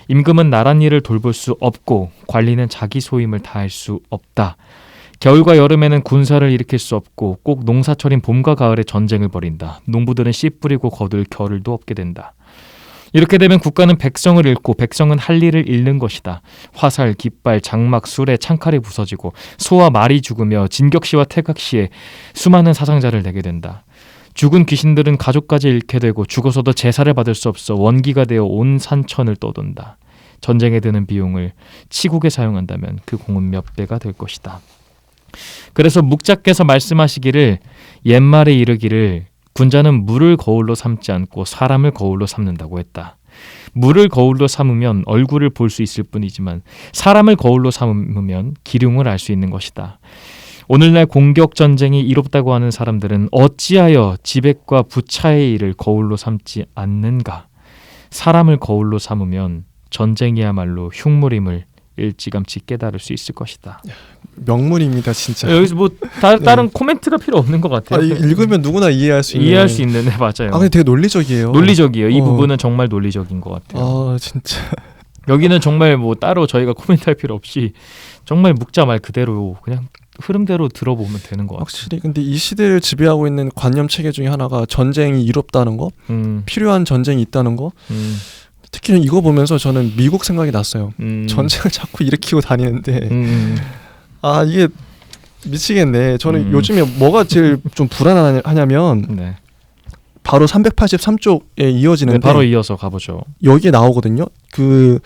임금은 나란 일을 돌볼 수 없고 관리는 자기 소임을 다할 수 없다. 겨울과 여름에는 군사를 일으킬 수 없고 꼭 농사철인 봄과 가을에 전쟁을 벌인다. 농부들은 씨 뿌리고 거둘 겨를도 없게 된다. 이렇게 되면 국가는 백성을 잃고 백성은 할 일을 잃는 것이다. 화살, 깃발, 장막, 수레, 창칼이 부서지고 소와 말이 죽으며 진격시와 태각시에 수많은 사상자를 내게 된다. 죽은 귀신들은 가족까지 잃게 되고 죽어서도 제사를 받을 수 없어 원기가 되어 온 산천을 떠돈다. 전쟁에 드는 비용을 치국에 사용한다면 그 공은 몇 배가 될 것이다. 그래서 묵자께서 말씀하시기를 옛말에 이르기를 군자는 물을 거울로 삼지 않고 사람을 거울로 삼는다고 했다. 물을 거울로 삼으면 얼굴을 볼 수 있을 뿐이지만 사람을 거울로 삼으면 기륭을 알 수 있는 것이다. 오늘날 공격 전쟁이 이롭다고 하는 사람들은 어찌하여 지백과 부차의 일을 거울로 삼지 않는가? 사람을 거울로 삼으면 전쟁이야말로 흉물임을 일찌감치 깨달을 수 있을 것이다. 명문입니다, 진짜. 여기서 뭐 다른 코멘트가 필요 없는 것 같아요. 읽으면 누구나 이해할 수 있는 네, 맞아요. 근데 되게 논리적이에요. 논리적이에요. 이 부분은 정말 논리적인 것 같아요. 진짜. 여기는 정말 뭐 따로 저희가 코멘트할 필요 없이 정말 묵자 말 그대로 그냥 흐름대로 들어보면 되는 것 같아요. 확실히 근데 이 시대를 지배하고 있는 관념 체계 중에 하나가 전쟁이 이롭다는 거, 필요한 전쟁이 있다는 거. 특히 이거 보면서 저는 미국 생각이 났어요. 전쟁을 자꾸 일으키고 다니는데 아 이게 미치겠네. 저는 요즘에 뭐가 제일 좀 불안하냐면 네. 바로 383쪽에 이어지는데 네, 바로 이어서 가보죠. 여기에 나오거든요. 그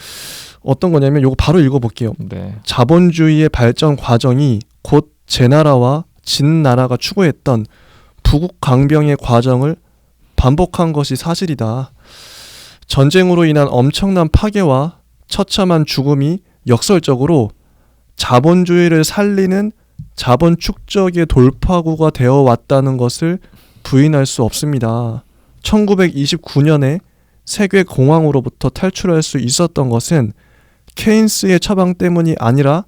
어떤 거냐면 요거 바로 읽어볼게요. 네. 자본주의의 발전 과정이 곧 제나라와 진나라가 추구했던 부국 강병의 과정을 반복한 것이 사실이다. 전쟁으로 인한 엄청난 파괴와 처참한 죽음이 역설적으로 자본주의를 살리는 자본 축적의 돌파구가 되어 왔다는 것을 부인할 수 없습니다. 1929년에 세계 공황으로부터 탈출할 수 있었던 것은 케인스의 처방 때문이 아니라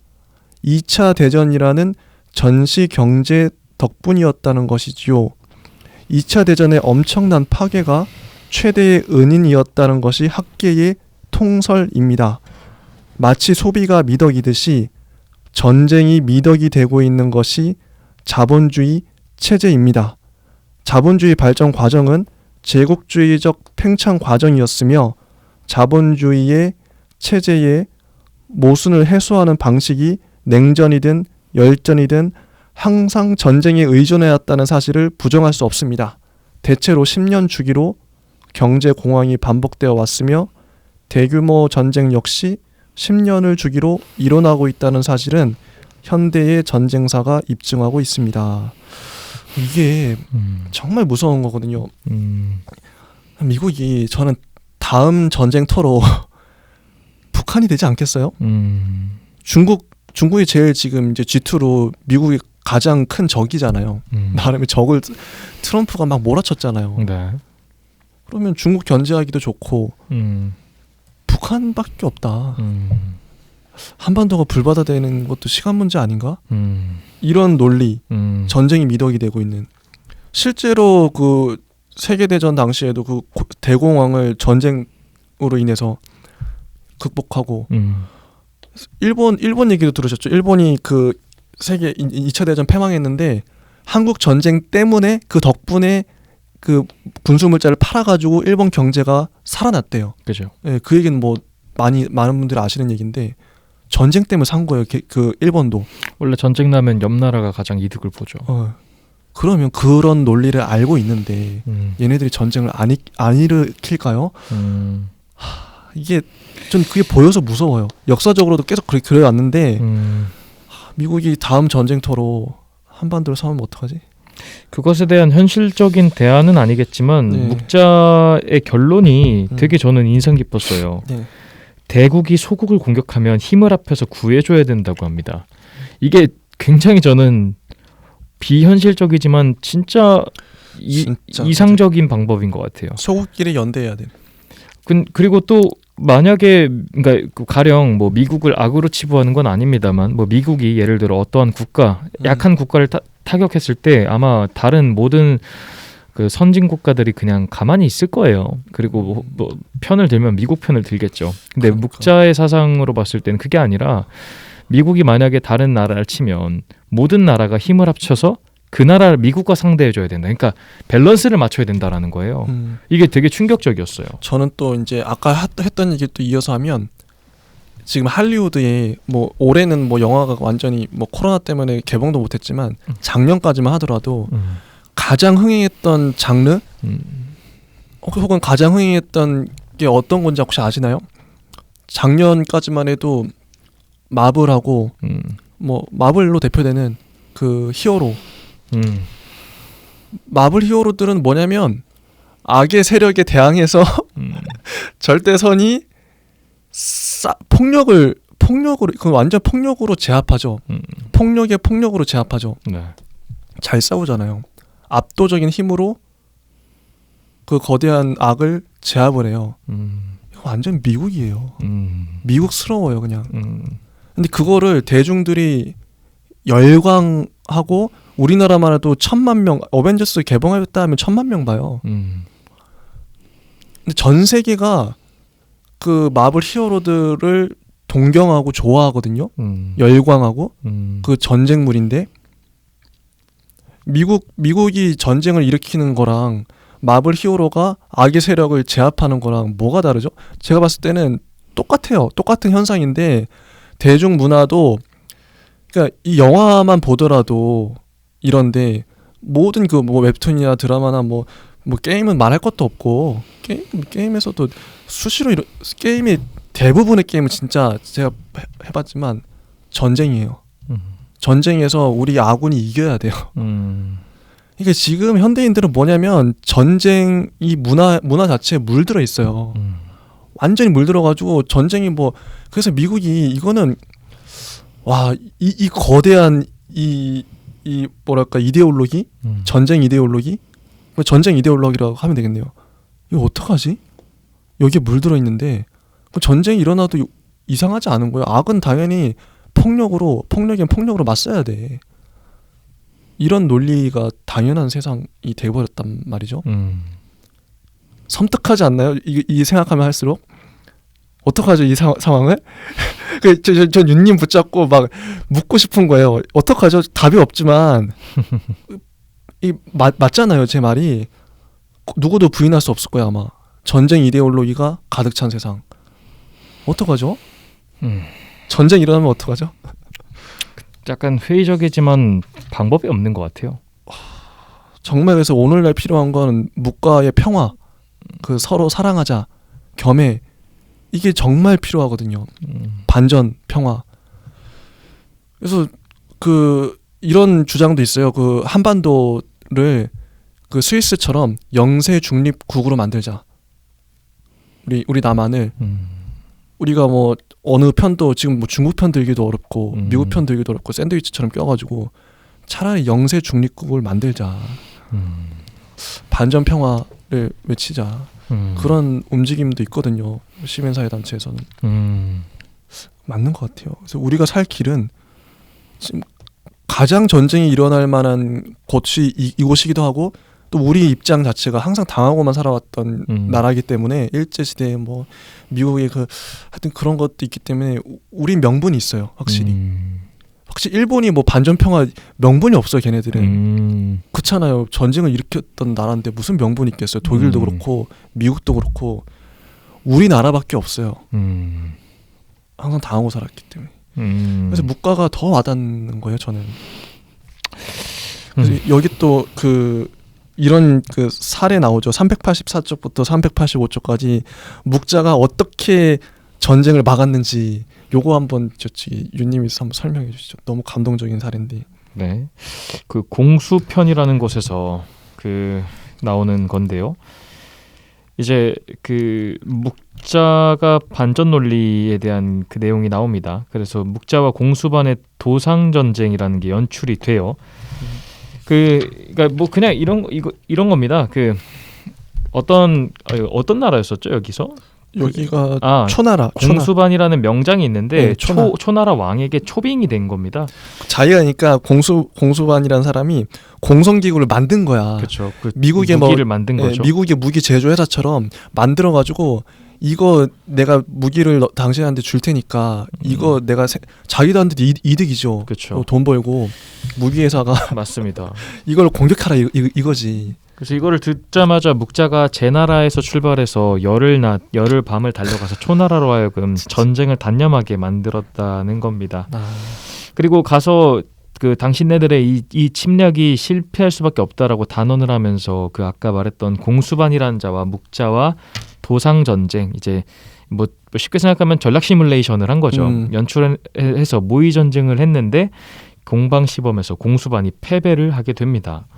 2차 대전이라는 전시 경제 덕분이었다는 것이지요. 2차 대전의 엄청난 파괴가 최대의 은인이었다는 것이 학계의 통설입니다. 마치 소비가 미덕이듯이 전쟁이 미덕이 되고 있는 것이 자본주의 체제입니다. 자본주의 발전 과정은 제국주의적 팽창 과정이었으며 자본주의의 체제의 모순을 해소하는 방식이 냉전이든 열전이든 항상 전쟁에 의존해왔다는 사실을 부정할 수 없습니다. 대체로 10년 주기로 경제 공황이 반복되어 왔으며 대규모 전쟁 역시 10년을 주기로 일어나고 있다는 사실은 현대의 전쟁사가 입증하고 있습니다. 이게 정말 무서운 거거든요. 미국이 저는 다음 전쟁터로 북한이 되지 않겠어요? 중국이 제일 지금 이제 G2로 미국이 가장 큰 적이잖아요. 나름의 적을 트럼프가 막 몰아쳤잖아요. 네. 그러면 중국 견제하기도 좋고 북한밖에 없다. 한반도가 불바다되는 것도 시간 문제 아닌가? 이런 논리, 전쟁이 미덕이 되고 있는. 실제로 그 세계대전 당시에도 그 대공황을 전쟁으로 인해서 극복하고 일본 얘기도 들으셨죠? 일본이 그 세계 2차 대전 패망했는데 한국 전쟁 때문에 그 덕분에 그 군수물자를 팔아가지고 일본 경제가 살아났대요. 그죠. 예, 그 얘기는 뭐 많은 분들이 아시는 얘기인데 전쟁 때문에 산 거예요. 그 일본도. 원래 전쟁 나면 옆 나라가 가장 이득을 보죠. 그러면 그런 논리를 알고 있는데 얘네들이 전쟁을 안 일으킬까요? 이게 전 그게 보여서 무서워요. 역사적으로도 계속 그래 왔는데 미국이 다음 전쟁터로 한반도를 삼으면 어떡하지? 그것에 대한 현실적인 대안은 아니겠지만 네. 묵자의 결론이 되게 저는 인상 깊었어요. 네. 대국이 소국을 공격하면 힘을 합해서 구해줘야 된다고 합니다. 이게 굉장히 저는 비현실적이지만 진짜 이상적인 방법인 것 같아요. 소국끼리 연대해야 돼. 그리고 또 만약에 그러니까 가령 뭐 미국을 악으로 치부하는 건 아닙니다만 뭐 미국이 예를 들어 어떠한 국가 약한 국가를 타격했을 때 아마 다른 모든 그 선진 국가들이 그냥 가만히 있을 거예요. 그리고 뭐 편을 들면 미국 편을 들겠죠. 근데 그러니까. 묵자의 사상으로 봤을 때는 그게 아니라 미국이 만약에 다른 나라를 치면 모든 나라가 힘을 합쳐서 그 나라를 미국과 상대해줘야 된다. 그러니까 밸런스를 맞춰야 된다라는 거예요. 이게 되게 충격적이었어요. 저는 또 이제 아까 했던 얘기 또 이어서 하면 지금 할리우드에 뭐 올해는 뭐 영화가 완전히 뭐 코로나 때문에 개봉도 못했지만 작년까지만 하더라도 가장 흥행했던 장르 혹은 가장 흥행했던 게 어떤 건지 혹시 아시나요? 작년까지만 해도 마블하고 뭐 마블로 대표되는 그 히어로 마블 히어로들은 뭐냐면 악의 세력에 대항해서 절대선이 폭력을 그 완전 폭력으로 제압하죠. 폭력에 폭력으로 제압하죠. 네. 잘 싸우잖아요. 압도적인 힘으로 그 거대한 악을 제압을 해요. 이거 완전 미국이에요. 미국스러워요, 그냥. 근데 그거를 대중들이 열광하고 우리나라만 해도 1,000만 명 어벤져스 개봉했다 하면 1,000만 명 봐요. 근데 전 세계가 그 마블 히어로들을 동경하고 좋아하거든요. 열광하고 그 전쟁물인데 미국이 전쟁을 일으키는 거랑 마블 히어로가 악의 세력을 제압하는 거랑 뭐가 다르죠? 제가 봤을 때는 똑같아요. 똑같은 현상인데 대중 문화도 그러니까 이 영화만 보더라도 이런데 모든 그 뭐 웹툰이나 드라마나 뭐 게임은 말할 것도 없고 게임에서도 수시로 게임의 대부분의 게임은 진짜 제가 해봤지만 전쟁이에요. 전쟁에서 우리 아군이 이겨야 돼요. 그러니까 지금 현대인들은 뭐냐면 전쟁 이 문화 자체에 물들어 있어요. 완전히 물들어가지고 전쟁이 뭐 그래서 미국이 이거는 와 이 거대한 이 뭐랄까 이데올로기 전쟁 이데올로기 전쟁 이데올로기라고 하면 되겠네요. 이거 어떡하지? 여기에 물들어 있는데 전쟁이 일어나도 이상하지 않은 거예요. 악은 당연히 폭력엔 폭력으로 맞서야 돼. 이런 논리가 당연한 세상이 돼버렸단 말이죠. 섬뜩하지 않나요? 이 생각하면 할수록 어떡하죠 이 상황을? 전 윤님 붙잡고 막 묻고 싶은 거예요. 어떡하죠? 답이 없지만 맞잖아요 제 말이. 누구도 부인할 수 없을 거야 아마. 전쟁 이데올로기가 가득 찬 세상. 어떡하죠? 전쟁 일어나면 어떡하죠? 약간 회의적이지만 방법이 없는 것 같아요. 정말 그래서 오늘날 필요한 건 묵과의 평화, 그 서로 사랑하자, 겸해 이게 정말 필요하거든요. 반전, 평화. 그래서 그 이런 주장도 있어요. 그 한반도를 그 스위스처럼 영세 중립국으로 만들자. 우리 남한을 우리가 뭐 어느 편도 지금 뭐 중국 편 들기도 어렵고 미국 편 들기도 어렵고 샌드위치처럼 껴가지고 차라리 영세 중립국을 만들자. 반전 평화를 외치자. 그런 움직임도 있거든요. 시민사회 단체에서는. 맞는 것 같아요. 그래서 우리가 살 길은 지금 가장 전쟁이 일어날 만한 곳이 이곳이기도 하고 또 우리 입장 자체가 항상 당하고만 살아왔던 나라이기 때문에 일제시대에 뭐 미국의 그 하여튼 그런 것도 있기 때문에 우린 명분이 있어요. 확실히 일본이 뭐 반전평화 명분이 없어요. 걔네들은 그렇잖아요. 전쟁을 일으켰던 나라인데 무슨 명분이 있겠어요. 독일도 그렇고 미국도 그렇고 우리나라밖에 없어요. 항상 당하고 살았기 때문에. 그래서 묵과가 더 와닿는 거예요. 저는. 그래서 여기 또 이런 그 사례 나오죠. 384쪽부터 385쪽까지 묵자가 어떻게 전쟁을 막았는지 요거 한번 윤님이 한번 설명해 주시죠. 너무 감동적인 사례인데. 네, 그 공수편이라는 곳에서 그 나오는 건데요. 이제 그 묵자가 반전 논리에 대한 그 내용이 나옵니다. 그래서 묵자와 공수반의 도상 전쟁이라는 게 연출이 돼요. 그러니까 뭐 그냥 이런 겁니다. 그 어떤 나라였었죠 여기서? 여기가 초나라. 공수반이라는 명장이 있는데 네, 초나라 왕에게 초빙이 된 겁니다. 자기가 공수반이라는 사람이 공성기구를 만든 거야. 그렇죠. 그 미국의 무기를 만든 거죠. 미국의 무기 제조 회사처럼 만들어가지고 이거 내가 무기를 당신한테 줄 테니까 이거 내가 자기들한테 이득이죠. 그렇죠. 돈 벌고 무기 회사가 맞습니다. 이걸 공격하라 이거지. 그래서 이거를 듣자마자 묵자가 제 나라에서 출발해서 열흘 밤을 달려가서 초나라로 하여금 전쟁을 단념하게 만들었다는 겁니다. 그리고 가서 그 당신네들의 이 침략이 실패할 수밖에 없다라고 단언을 하면서 그 아까 말했던 공수반이라는 자와 묵자와 도상 전쟁, 이제 뭐 쉽게 생각하면 전략 시뮬레이션을 한 거죠. 연출해서 모의 전쟁을 했는데 공방 시범에서 공수반이 패배를 하게 됩니다.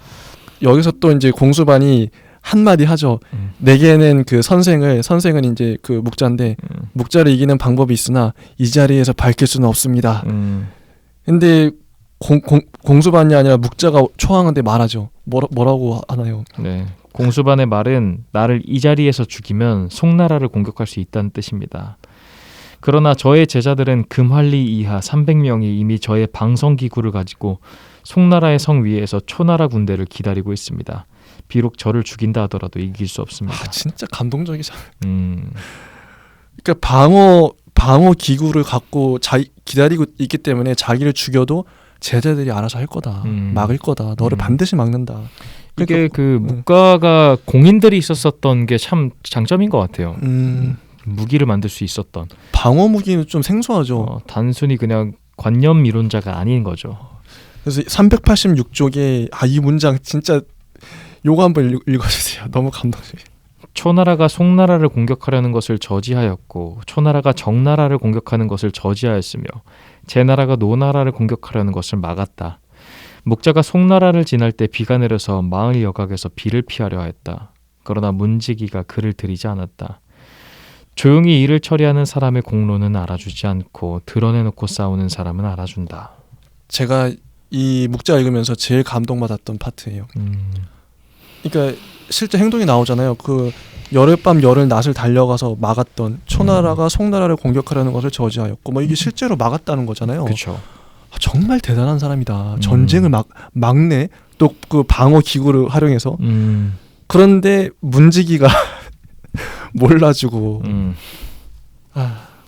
여기서 또 이제 공수반이 한마디 하죠. 내게는 그 선생은 이제 그 묵자인데 묵자를 이기는 방법이 있으나 이 자리에서 밝힐 수는 없습니다. 근데 공수반이 아니라 묵자가 초항한테 말하죠. 뭐라고 하나요? 네, 공수반의 말은 나를 이 자리에서 죽이면 송나라를 공격할 수 있다는 뜻입니다. 그러나 저의 제자들은 금할리 이하 300명이 이미 저의 방성기구를 가지고 송나라의 성 위에서 초나라 군대를 기다리고 있습니다. 비록 저를 죽인다 하더라도 이길 수 없습니다. 진짜 감동적이잖아요. 그러니까 방어 기구를 갖고 기다리고 있기 때문에 자기를 죽여도 제자들이 알아서 할 거다. 막을 거다. 너를 반드시 막는다. 그러니까, 이게 그 묵가가 공인들이 있었던 게 참 장점인 것 같아요. 무기를 만들 수 있었던. 방어 무기는 좀 생소하죠. 단순히 그냥 관념 이론자가 아닌 거죠. 그래서 386쪽에 이 문장 진짜 요거 한번 읽어주세요. 너무 감동적이에요. 초나라가 송나라를 공격하려는 것을 저지하였고 초나라가 정나라를 공격하는 것을 저지하였으며 제나라가 노나라를 공격하려는 것을 막았다. 묵자가 송나라를 지날 때 비가 내려서 마을 여각에서 비를 피하려 했다. 그러나 문지기가 그를 들이지 않았다. 조용히 일을 처리하는 사람의 공로는 알아주지 않고 드러내놓고 싸우는 사람은 알아준다. 제가 이 묵자 읽으면서 제일 감동받았던 파트예요. 그러니까 실제 행동이 나오잖아요. 그 열흘밤 열흘낮을 달려가서 막았던 초나라가 송나라를 공격하려는 것을 저지하였고 뭐 이게 실제로 막았다는 거잖아요. 그렇죠. 정말 대단한 사람이다. 전쟁을 막네. 또 그 방어 기구를 활용해서. 그런데 문지기가 몰라주고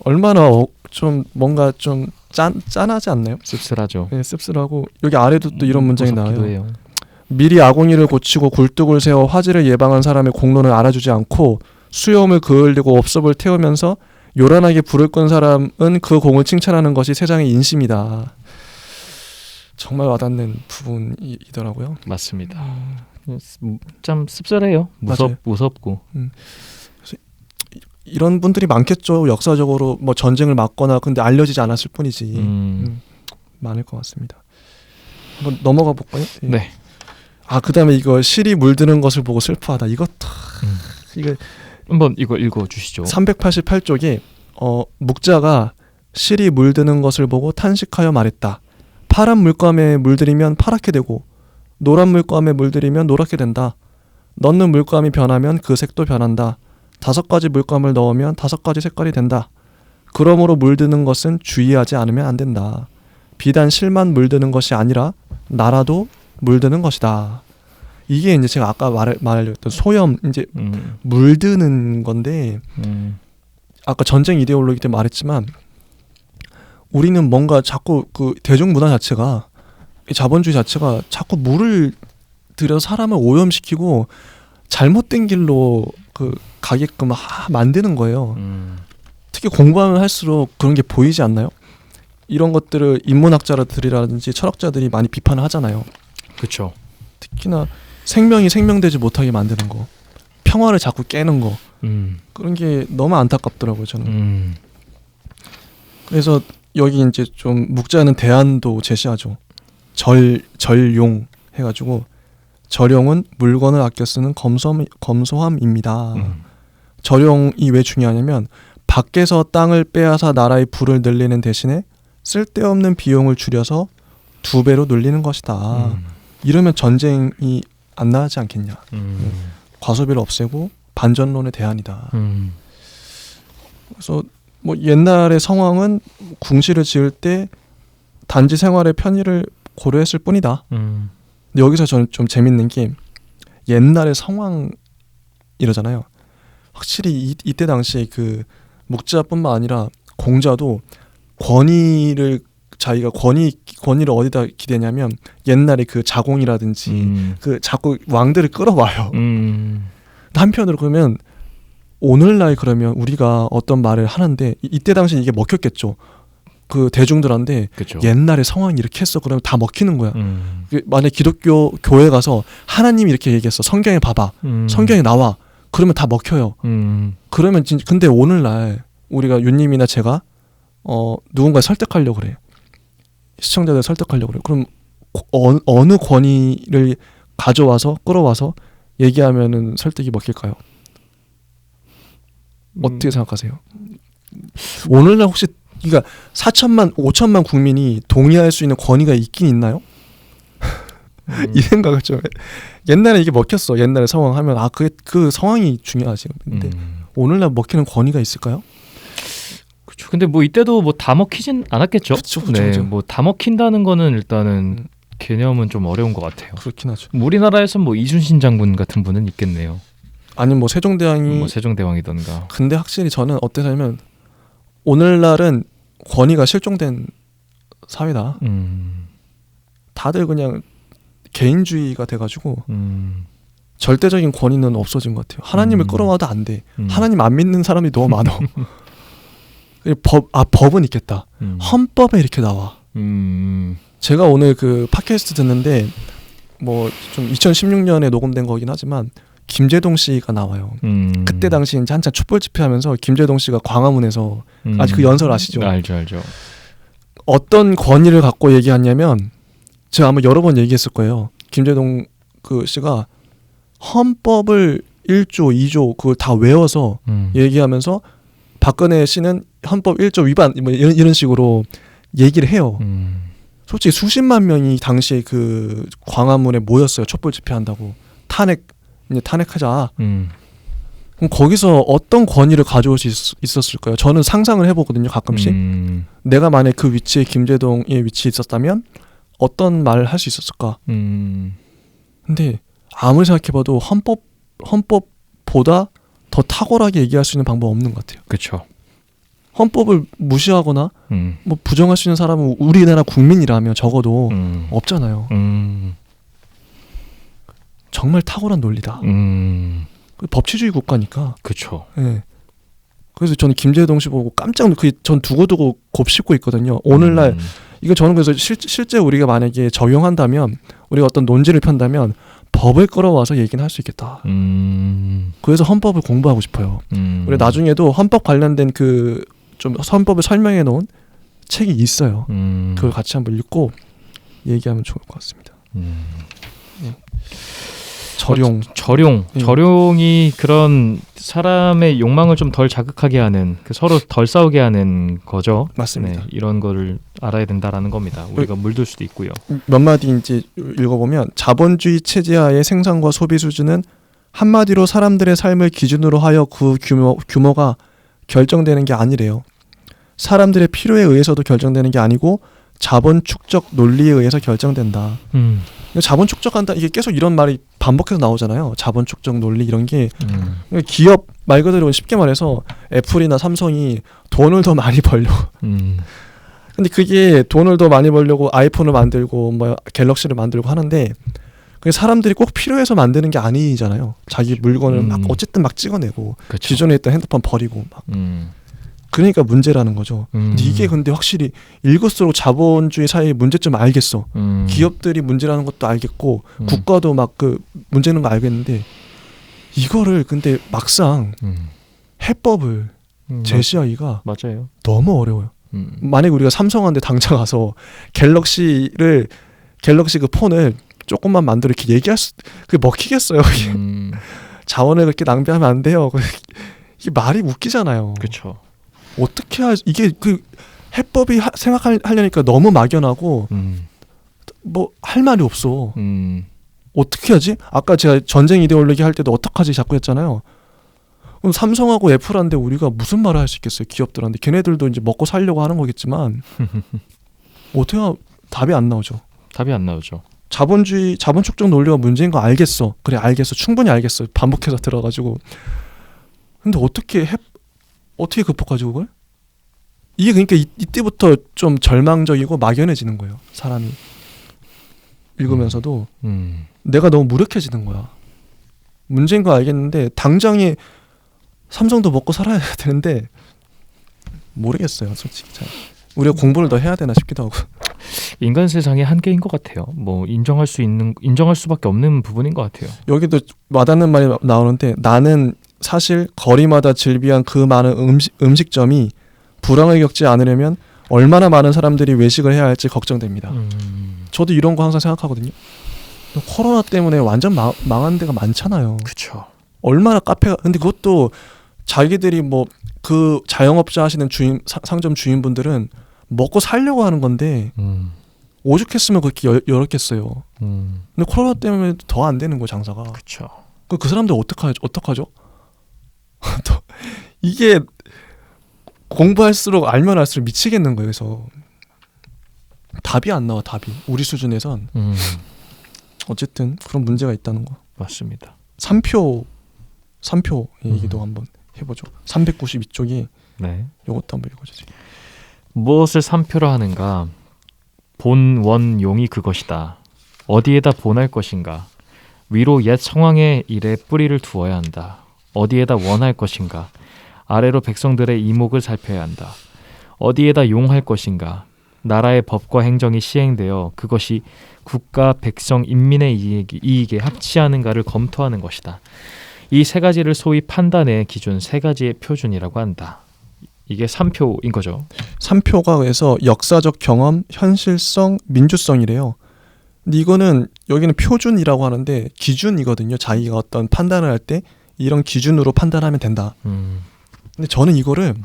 얼마나 좀 뭔가 좀 짠하지 않나요? 씁쓸하죠. 네, 씁쓸하고 여기 아래도 또 이런 문장이 나와요. 해요. 미리 아궁이를 고치고 굴뚝을 세워 화재를 예방한 사람의 공로는 알아주지 않고 수염을 그을리고 업섭을 태우면서 요란하게 불을 끈 사람은 그 공을 칭찬하는 것이 세상의 인심이다. 정말 와닿는 부분이더라고요. 맞습니다. 참 씁쓸해요. 무섭고. 이런 분들이 많겠죠. 역사적으로 뭐 전쟁을 막거나 근데 알려지지 않았을 뿐이지. 많을 것 같습니다. 한번 넘어가 볼까요? 네. 그다음에 이거 실이 물드는 것을 보고 슬퍼하다. 이것도 이거 한번 이거 읽어 주시죠. 388쪽에 묵자가 실이 물드는 것을 보고 탄식하여 말했다. 파란 물감에 물들이면 파랗게 되고 노란 물감에 물들이면 노랗게 된다. 넣는 물감이 변하면 그 색도 변한다. 5가지 물감을 넣으면 5가지 색깔이 된다. 그러므로 물드는 것은 주의하지 않으면 안 된다. 비단 실만 물드는 것이 아니라 나라도 물드는 것이다. 이게 이제 제가 아까 말했던 소염 이제 물드는 건데 아까 전쟁 이데올로기 때 말했지만 우리는 뭔가 자꾸 그 대중문화 자체가 자본주의 자체가 자꾸 물을 들여서 사람을 오염시키고 잘못된 길로 그 가게끔 만드는 거예요. 특히 공부하면 할수록 그런 게 보이지 않나요? 이런 것들을 인문학자들이라든지 철학자들이 많이 비판을 하잖아요. 그렇죠. 특히나 생명이 생명되지 못하게 만드는 거, 평화를 자꾸 깨는 거, 그런 게 너무 안타깝더라고요 저는. 그래서 여기 이제 좀 묵자는 대안도 제시하죠. 절용 해가지고 절용은 물건을 아껴 쓰는 검소함입니다. 절용이 왜 중요하냐면 밖에서 땅을 빼앗아 나라의 부를 늘리는 대신에 쓸데없는 비용을 줄여서 2배로 늘리는 것이다. 이러면 전쟁이 안 나지 않겠냐. 과소비를 없애고 반전론의 대안이다. 그래서 뭐 옛날의 성왕은 궁시를 지을 때 단지 생활의 편의를 고려했을 뿐이다. 근데 여기서 저는 좀 재밌는 게 옛날의 성왕 이러잖아요. 확실히 이때 당시에 그 묵자뿐만 아니라 공자도 권위를 자기가 권위를 어디다 기대냐면 옛날에 그 자공이라든지 그 자꾸 왕들을 끌어와요. 한편으로 그러면 오늘날 그러면 우리가 어떤 말을 하는데 이때 당시 이게 먹혔겠죠. 그 대중들한테 그쵸. 옛날에 성왕이 이렇게 했어 그러면 다 먹히는 거야. 만약 기독교 교회 가서 하나님이 이렇게 얘기했어. 성경에 봐봐. 성경에 나와. 그러면 다 먹혀요. 그러면 근데 오늘날 우리가 윤님이나 제가 누군가 설득하려고 그래. 시청자들 설득하려고 그래. 그럼 어느 권위를 가져와서 끌어와서 얘기하면은 설득이 먹힐까요? 어떻게 생각하세요? 오늘날 혹시 그러니까 4천만 5천만 국민이 동의할 수 있는 권위가 있긴 있나요? 이 생각을 좀 옛날에 이게 먹혔어. 옛날에 성왕 하면 그 성왕이 중요하지. 근데 오늘날 먹히는 권위가 있을까요? 그렇죠. 근데 뭐 이때도 뭐 다 먹히진 않았겠죠. 그쵸. 네, 뭐 다 먹힌다는 거는 일단은 개념은 좀 어려운 것 같아요. 그렇긴 하죠. 우리나라에서 뭐 이순신 장군 같은 분은 있겠네요. 아니면 뭐 세종대왕이 뭐 세종대왕이던가. 근데 확실히 저는 어때서냐면 오늘날은 권위가 실종된 사회다. 다들 그냥 개인주의가 돼가지고 절대적인 권위는 없어진 것 같아요. 하나님을 끌어와도 안 돼. 하나님 안 믿는 사람이 너무 많아. 법은 있겠다. 헌법에 이렇게 나와. 제가 오늘 그 팟캐스트 듣는데 뭐 좀 2016년에 녹음된 거긴 하지만 김재동 씨가 나와요. 그때 당시 이제 한참 촛불 집회하면서 김재동 씨가 광화문에서 아직 그 연설 아시죠? 알죠. 어떤 권위를 갖고 얘기하냐면 제가 아마 여러 번 얘기했을 거예요. 김재동 그 씨가 헌법을 1조, 2조 그걸 다 외워서 얘기하면서 박근혜 씨는 헌법 1조 위반 뭐 이런 식으로 얘기를 해요. 솔직히 수십만 명이 당시에 그 광화문에 모였어요. 촛불 집회한다고. 탄핵하자. 그럼 거기서 어떤 권위를 가져올 수 있었을까요? 저는 상상을 해보거든요. 가끔씩. 내가 만약 그 위치에 김재동의 위치에 있었다면 어떤 말을 할 수 있었을까? 근데 아무리 생각해봐도 헌법보다 더 탁월하게 얘기할 수 있는 방법 없는 것 같아요. 그렇죠. 헌법을 무시하거나 뭐 부정할 수 있는 사람은 우리나라 국민이라면 적어도 없잖아요. 정말 탁월한 논리다. 법치주의 국가니까. 그렇죠. 네. 그래서 저는 김재동 씨 보고 깜짝 전 두고두고 곱씹고 있거든요. 오늘날 이거 저는 그래서 실제 우리가 만약에 적용한다면 우리가 어떤 논지를 편다면 법을 끌어와서 얘기는 할 수 있겠다. 그래서 헌법을 공부하고 싶어요. 우리 나중에도 헌법 관련된 그 좀 헌법을 설명해 놓은 책이 있어요. 그걸 같이 한번 읽고 얘기하면 좋을 것 같습니다. 네. 절용이 그런 사람의 욕망을 좀 덜 자극하게 하는 서로 덜 싸우게 하는 거죠. 맞습니다. 네, 이런 거를 알아야 된다라는 겁니다. 우리가 물들 수도 있고요. 몇 마디 이제 읽어보면 자본주의 체제하의 생산과 소비 수준은 한마디로 사람들의 삶을 기준으로 하여 그 규모가 결정되는 게 아니래요. 사람들의 필요에 의해서도 결정되는 게 아니고 자본 축적 논리에 의해서 결정된다. 자본 축적한다 이게 계속 이런 말이 반복해서 나오잖아요. 자본 축적 논리 이런 게 기업 말 그대로 쉽게 말해서 애플이나 삼성이 돈을 더 많이 벌려고. 근데 그게 돈을 더 많이 벌려고 아이폰을 만들고 뭐 갤럭시를 만들고 하는데 그게 사람들이 꼭 필요해서 만드는 게 아니잖아요. 자기 물건을 막 어쨌든 막 찍어내고 그쵸. 기존에 있던 핸드폰 버리고 막. 그러니까 문제라는 거죠. 근데 이게 근데 확실히 읽을수록 자본주의 사회의 문제점 알겠어. 기업들이 문제라는 것도 알겠고 국가도 막 그 문제는 거 알겠는데 이거를 근데 막상 해법을 제시하기가 맞아요. 너무 어려워요. 만약에 우리가 삼성한테 당장 가서 갤럭시 그 폰을 조금만 만들어 이렇게 그게 먹히겠어요. 자원을 그렇게 낭비하면 안 돼요. 이게 말이 웃기잖아요. 그렇죠. 어떻게 이게 그 해법이 생각하려니까 너무 막연하고 뭐 할 말이 없어. 어떻게 하지? 아까 제가 전쟁 이데올로기 할 때도 어떡하지 자꾸 했잖아요. 그럼 삼성하고 애플한테 우리가 무슨 말을 할 수 있겠어요? 기업들한테. 걔네들도 이제 먹고 살려고 하는 거겠지만 어떻게 답이 안 나오죠. 답이 안 나오죠. 자본 축적 논리가 문제인 거 알겠어. 그래 알겠어. 충분히 알겠어. 반복해서 들어가지고. 근데 어떻게 극복하지 그걸? 이게 그러니까 이때부터 좀 절망적이고 막연해지는 거예요. 사람이 읽으면서도 내가 너무 무력해지는 거야. 문제인 거 알겠는데 당장에 삼성도 먹고 살아야 되는데 모르겠어요. 솔직히 잘. 우리가 공부를 더 해야 되나 싶기도 하고. 인간 세상의 한계인 것 같아요. 뭐 인정할 수밖에 없는 부분인 것 같아요. 여기도 와닿는 말이 나오는데 나는 사실 거리마다 즐비한 그 많은 음식점이 불황을 겪지 않으려면 얼마나 많은 사람들이 외식을 해야 할지 걱정됩니다. 저도 이런 거 항상 생각하거든요. 코로나 때문에 완전 망한 데가 많잖아요. 그렇죠. 얼마나 카페가 근데 그것도 자기들이 뭐 그 자영업자 하시는 상점 주인분들은 먹고 살려고 하는 건데 오죽했으면 그렇게 열었겠어요. 근데 코로나 때문에 더 안 되는 거 장사가. 그렇죠. 그 사람들 어떡하죠? 이게 공부할수록 알면 알수록 미치겠는 거예요. 그래서 답이 안 나와. 답이 우리 수준에선 어쨌든 그런 문제가 있다는 거. 맞습니다. 3표 얘기도 한번 해보죠. 392쪽이 네. 이것도 한번 읽어주세요. 무엇을 3표로 하는가? 본원용이 그것이다. 어디에다 본할 것인가? 위로 옛 성왕의 일에 뿌리를 두어야 한다. 어디에다 원할 것인가? 아래로 백성들의 이목을 살펴야 한다. 어디에다 용할 것인가? 나라의 법과 행정이 시행되어 그것이 국가, 백성, 인민의 이익에 합치하는가를 검토하는 것이다. 이 세 가지를 소위 판단의 기준, 세 가지의 표준이라고 한다. 이게 3표인 거죠. 3표가 해서 역사적 경험, 현실성, 민주성이래요. 근데 이거는 여기는 표준이라고 하는데 기준이거든요. 자기가 어떤 판단을 할 때 이런 기준으로 판단하면 된다. 근데 저는 이거를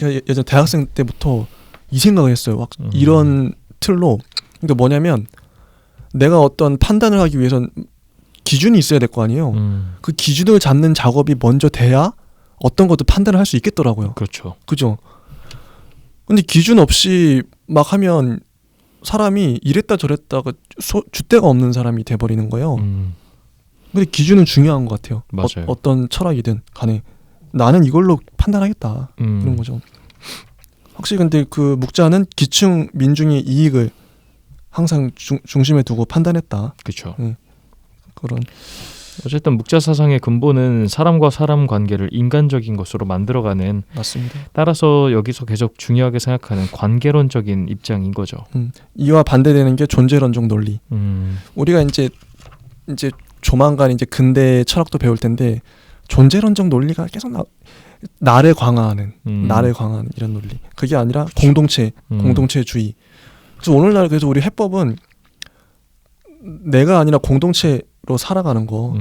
예전 대학생 때부터 이 생각을 했어요. 이런 틀로. 그러니까 뭐냐면 내가 어떤 판단을 하기 위해선 기준이 있어야 될 거 아니에요. 그 기준을 잡는 작업이 먼저 돼야 어떤 것도 판단을 할 수 있겠더라고요. 그렇죠. 그죠? 근데 기준 없이 막 하면 사람이 이랬다 저랬다가 줏대가 없는 사람이 돼버리는 거예요. 근데 기준은 중요한 것 같아요. 맞아요. 어떤 철학이든 간에 나는 이걸로 판단하겠다. 이런 거죠. 확실히 근데 그 묵자는 기층 민중의 이익을 항상 중심에 두고 판단했다. 그렇죠. 그런 어쨌든 묵자 사상의 근본은 사람과 사람 관계를 인간적인 것으로 만들어가는, 맞습니다. 따라서 여기서 계속 중요하게 생각하는 관계론적인 입장인 거죠. 이와 반대되는 게 존재론적 논리. 우리가 이제 조만간 이제 근대 철학도 배울 텐데 존재론적 논리가 계속 나를 강화하는 이런 논리. 그게 아니라 공동체주의. 그래서 오늘날 그래서 우리 해법은 내가 아니라 공동체로 살아가는 거.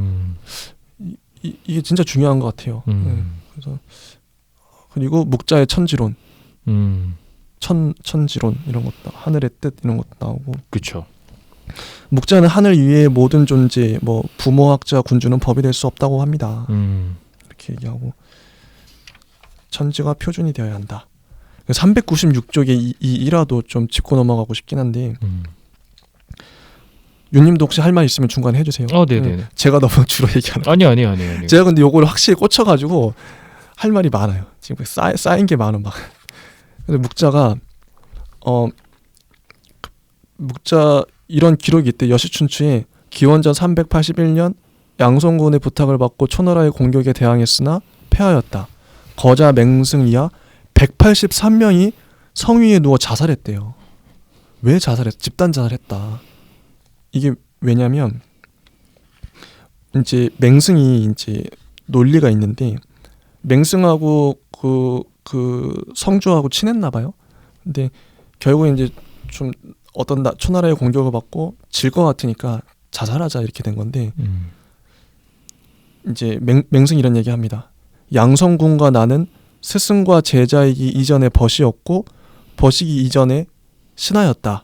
이게 진짜 중요한 것 같아요. 그래서 그리고 묵자의 천지론, 천지론 이런 것도, 하늘의 뜻 이런 것도 나오고. 그렇죠. 묵자는 하늘 위의 모든 존재, 뭐 부모학자 군주는 법이 될 수 없다고 합니다. 이렇게 얘기하고 천지가 표준이 되어야 한다. 396쪽의 이 일화도 좀 짚고 넘어가고 싶긴 한데 윤님도 혹시 할 말 있으면 중간에 해주세요. 네네. 제가 너무 주로 얘기하는. 아니요. 제가 근데 요거를 확실히 꽂혀가지고 할 말이 많아요. 지금 쌓인 게 많아 막. 근데 묵자가 묵자 이런 기록이 있대. 여시춘추에 기원전 381년 양송군의 부탁을 받고 초나라의 공격에 대항했으나 패하였다. 거자 맹승 이하 183명이 성 위에 누워 자살했대요. 왜 자살했어? 집단 자살했다. 이게 왜냐면 이제 맹승이 이제 논리가 있는데 맹승하고 그 성주하고 친했나 봐요. 근데 결국에 이제 좀 어떤 초나라의 공격을 받고 질 것 같으니까 자살하자 이렇게 된 건데 이제 맹승이 이런 얘기합니다. 양성군과 나는 스승과 제자이기 이전에 벗이었고 벗이기 이전에 신하였다.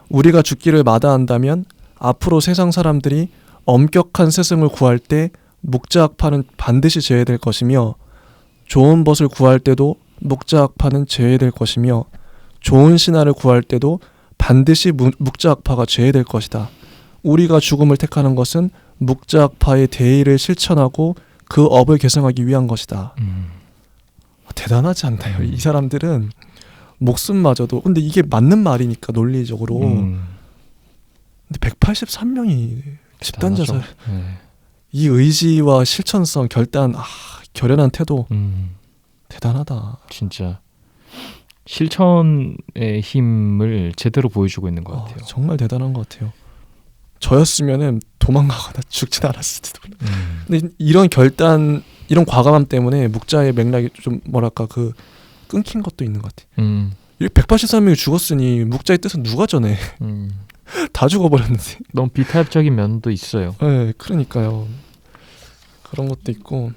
우리가 죽기를 마다한다면 앞으로 세상 사람들이 엄격한 스승을 구할 때 묵자학파는 반드시 제외될 것이며 좋은 벗을 구할 때도 묵자학파는 제외될 것이며 좋은 신하를 구할 때도 반드시 묵자학파가 제외될 것이다. 우리가 죽음을 택하는 것은 묵자학파의 대의를 실천하고 그 업을 개성하기 위한 것이다. 대단하지 않나요? 이 사람들은 목숨마저도, 근데 이게 맞는 말이니까 논리적으로. 근데 183명이 집단 자살. 이 의지와 실천성, 결단, 결연한 태도 대단하다. 진짜 실천의 힘을 제대로 보여주고 있는 것 같아요. 정말 대단한 것 같아요. 저였으면은 도망가거나 죽진 않았을지도 몰라. 근데 이런 결단, 이런 과감함 때문에 묵자의 맥락이 좀 뭐랄까 그 끊긴 것도 있는 것 같아. 183명이 죽었으니 묵자의 뜻은 누가 전해? 다 죽어버렸는데. 너무 비타협적인 면도 있어요. 네, 그러니까요. 그런 것도 있고.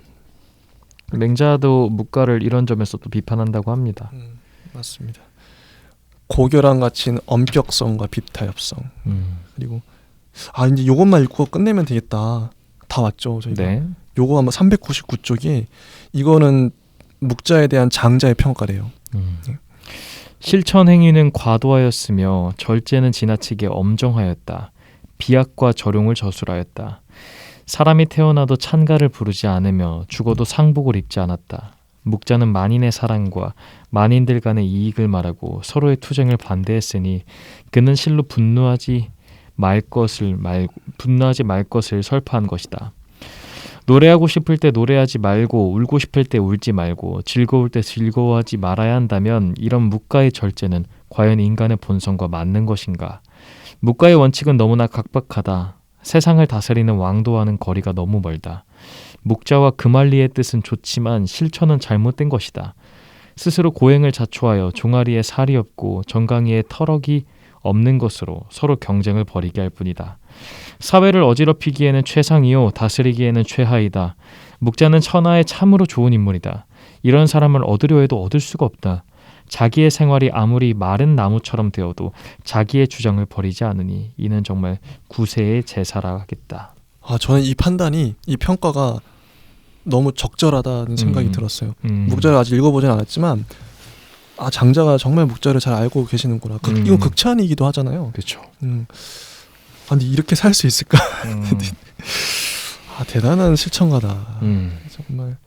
맹자도 묵가를 이런 점에서 또 비판한다고 합니다. 맞습니다. 고결한 가치는 엄격성과 비타협성. 그리고 이제 요것만 읽고 끝내면 되겠다. 다 왔죠, 저희가. 네. 요거 아마 399쪽에 이거는 묵자에 대한 장자의 평가래요. 실천 행위는 과도하였으며 절제는 지나치게 엄정하였다. 비약과 절용을 저술하였다. 사람이 태어나도 찬가를 부르지 않으며 죽어도 상복을 입지 않았다. 묵자는 만인의 사랑과 만인들 간의 이익을 말하고 서로의 투쟁을 반대했으니 그는 실로 분노하지 말 것을 설파한 것이다. 노래하고 싶을 때 노래하지 말고 울고 싶을 때 울지 말고 즐거울 때 즐거워하지 말아야 한다면 이런 묵가의 절제는 과연 인간의 본성과 맞는 것인가? 묵가의 원칙은 너무나 각박하다. 세상을 다스리는 왕도와는 거리가 너무 멀다. 묵자와 금알리의 뜻은 좋지만 실천은 잘못된 것이다. 스스로 고행을 자초하여 종아리에 살이 없고 정강이에 터럭이 없는 것으로 서로 경쟁을 벌이게 할 뿐이다. 사회를 어지럽히기에는 최상이요 다스리기에는 최하이다. 묵자는 천하에 참으로 좋은 인물이다. 이런 사람을 얻으려 해도 얻을 수가 없다. 자기의 생활이 아무리 마른 나무처럼 되어도 자기의 주장을 버리지 않으니 이는 정말 구세의 제사라 하겠다. 저는 이 판단이, 이 평가가 너무 적절하다는 생각이 들었어요. 묵자를 아직 읽어보진 않았지만 장자가 정말 묵자를 잘 알고 계시는구나. 이건 극찬이기도 하잖아요. 그렇죠. 근데 이렇게 살 수 있을까? 대단한 실천가다. 정말.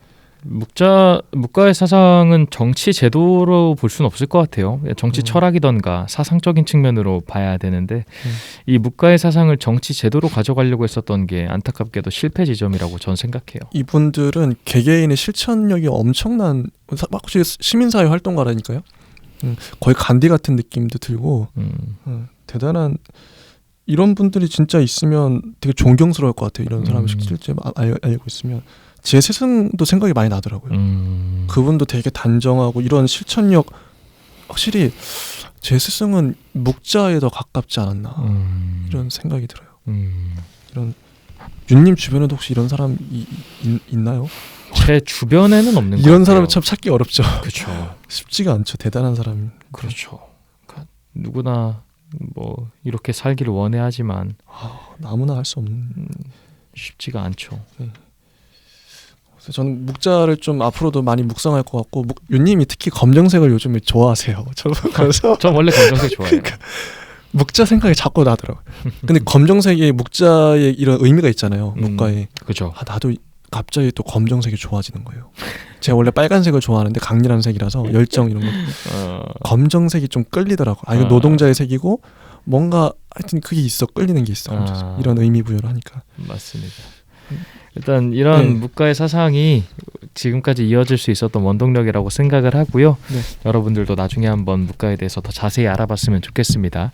묵가의 사상은 정치 제도로 볼 수는 없을 것 같아요. 정치 철학이던가 사상적인 측면으로 봐야 되는데 이 묵가의 사상을 정치 제도로 가져가려고 했었던 게 안타깝게도 실패 지점이라고 전 생각해요. 이분들은 개개인의 실천력이 엄청난 확실히 시민사회 활동가라니까요. 거의 간디 같은 느낌도 들고 대단한, 이런 분들이 진짜 있으면 되게 존경스러울 것 같아요. 이런 사람을 실제 알고 있으면. 제 스승도 생각이 많이 나더라고요. 그분도 되게 단정하고 이런 실천력, 확실히 제 스승은 묵자에 더 가깝지 않았나 이런 생각이 들어요. 이런 윤님 주변에도 혹시 이런 사람 있나요? 제 주변에는 없는 것 같아요. 이런 사람은 참 찾기 어렵죠. 그렇죠. 쉽지가 않죠. 대단한 사람. 그렇죠. 그러니까 누구나 뭐 이렇게 살기를 원해하지만 아무나 할 수 없는, 쉽지가 않죠. 네. 그래서 저는 묵자를 좀 앞으로도 많이 묵상할 것 같고, 윤님이 특히 검정색을 요즘에 좋아하세요. 그래서 전 원래 검정색 좋아해요. 묵자 생각이 자꾸 나더라고요. 근데 검정색이 묵자의 이런 의미가 있잖아요. 묵가에. 그렇죠. 나도 갑자기 또 검정색이 좋아지는 거예요. 제가 원래 빨간색을 좋아하는데 강렬한 색이라서 열정 이런 거 검정색이 좀 끌리더라고요. 이거 노동자의 색이고 뭔가 하여튼 그게 있어, 끌리는 게 있어. 이런 의미 부여를 하니까. 맞습니다. 일단 이런 묵가의 사상이 지금까지 이어질 수 있었던 원동력이라고 생각을 하고요. 여러분들도 나중에 한번 묵가에 대해서 더 자세히 알아봤으면 좋겠습니다.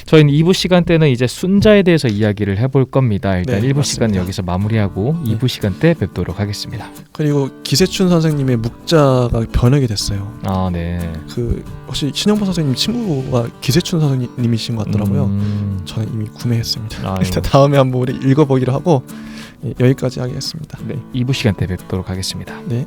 저희는 2부 시간 때는 이제 순자에 대해서 이야기를 해볼 겁니다. 일단 1부 시간은 여기서 마무리하고 2부 시간 때 뵙도록 하겠습니다. 그리고 기세춘 선생님의 묵자가 번역이 됐어요. 네. 혹시 신영보 선생님 친구가 기세춘 선생님이신 것 같더라고요. 저는 이미 구매했습니다. 일단 다음에 한번 우리 읽어보기로 하고 여기까지 하겠습니다. 2부 시간 때 뵙도록 하겠습니다. 네.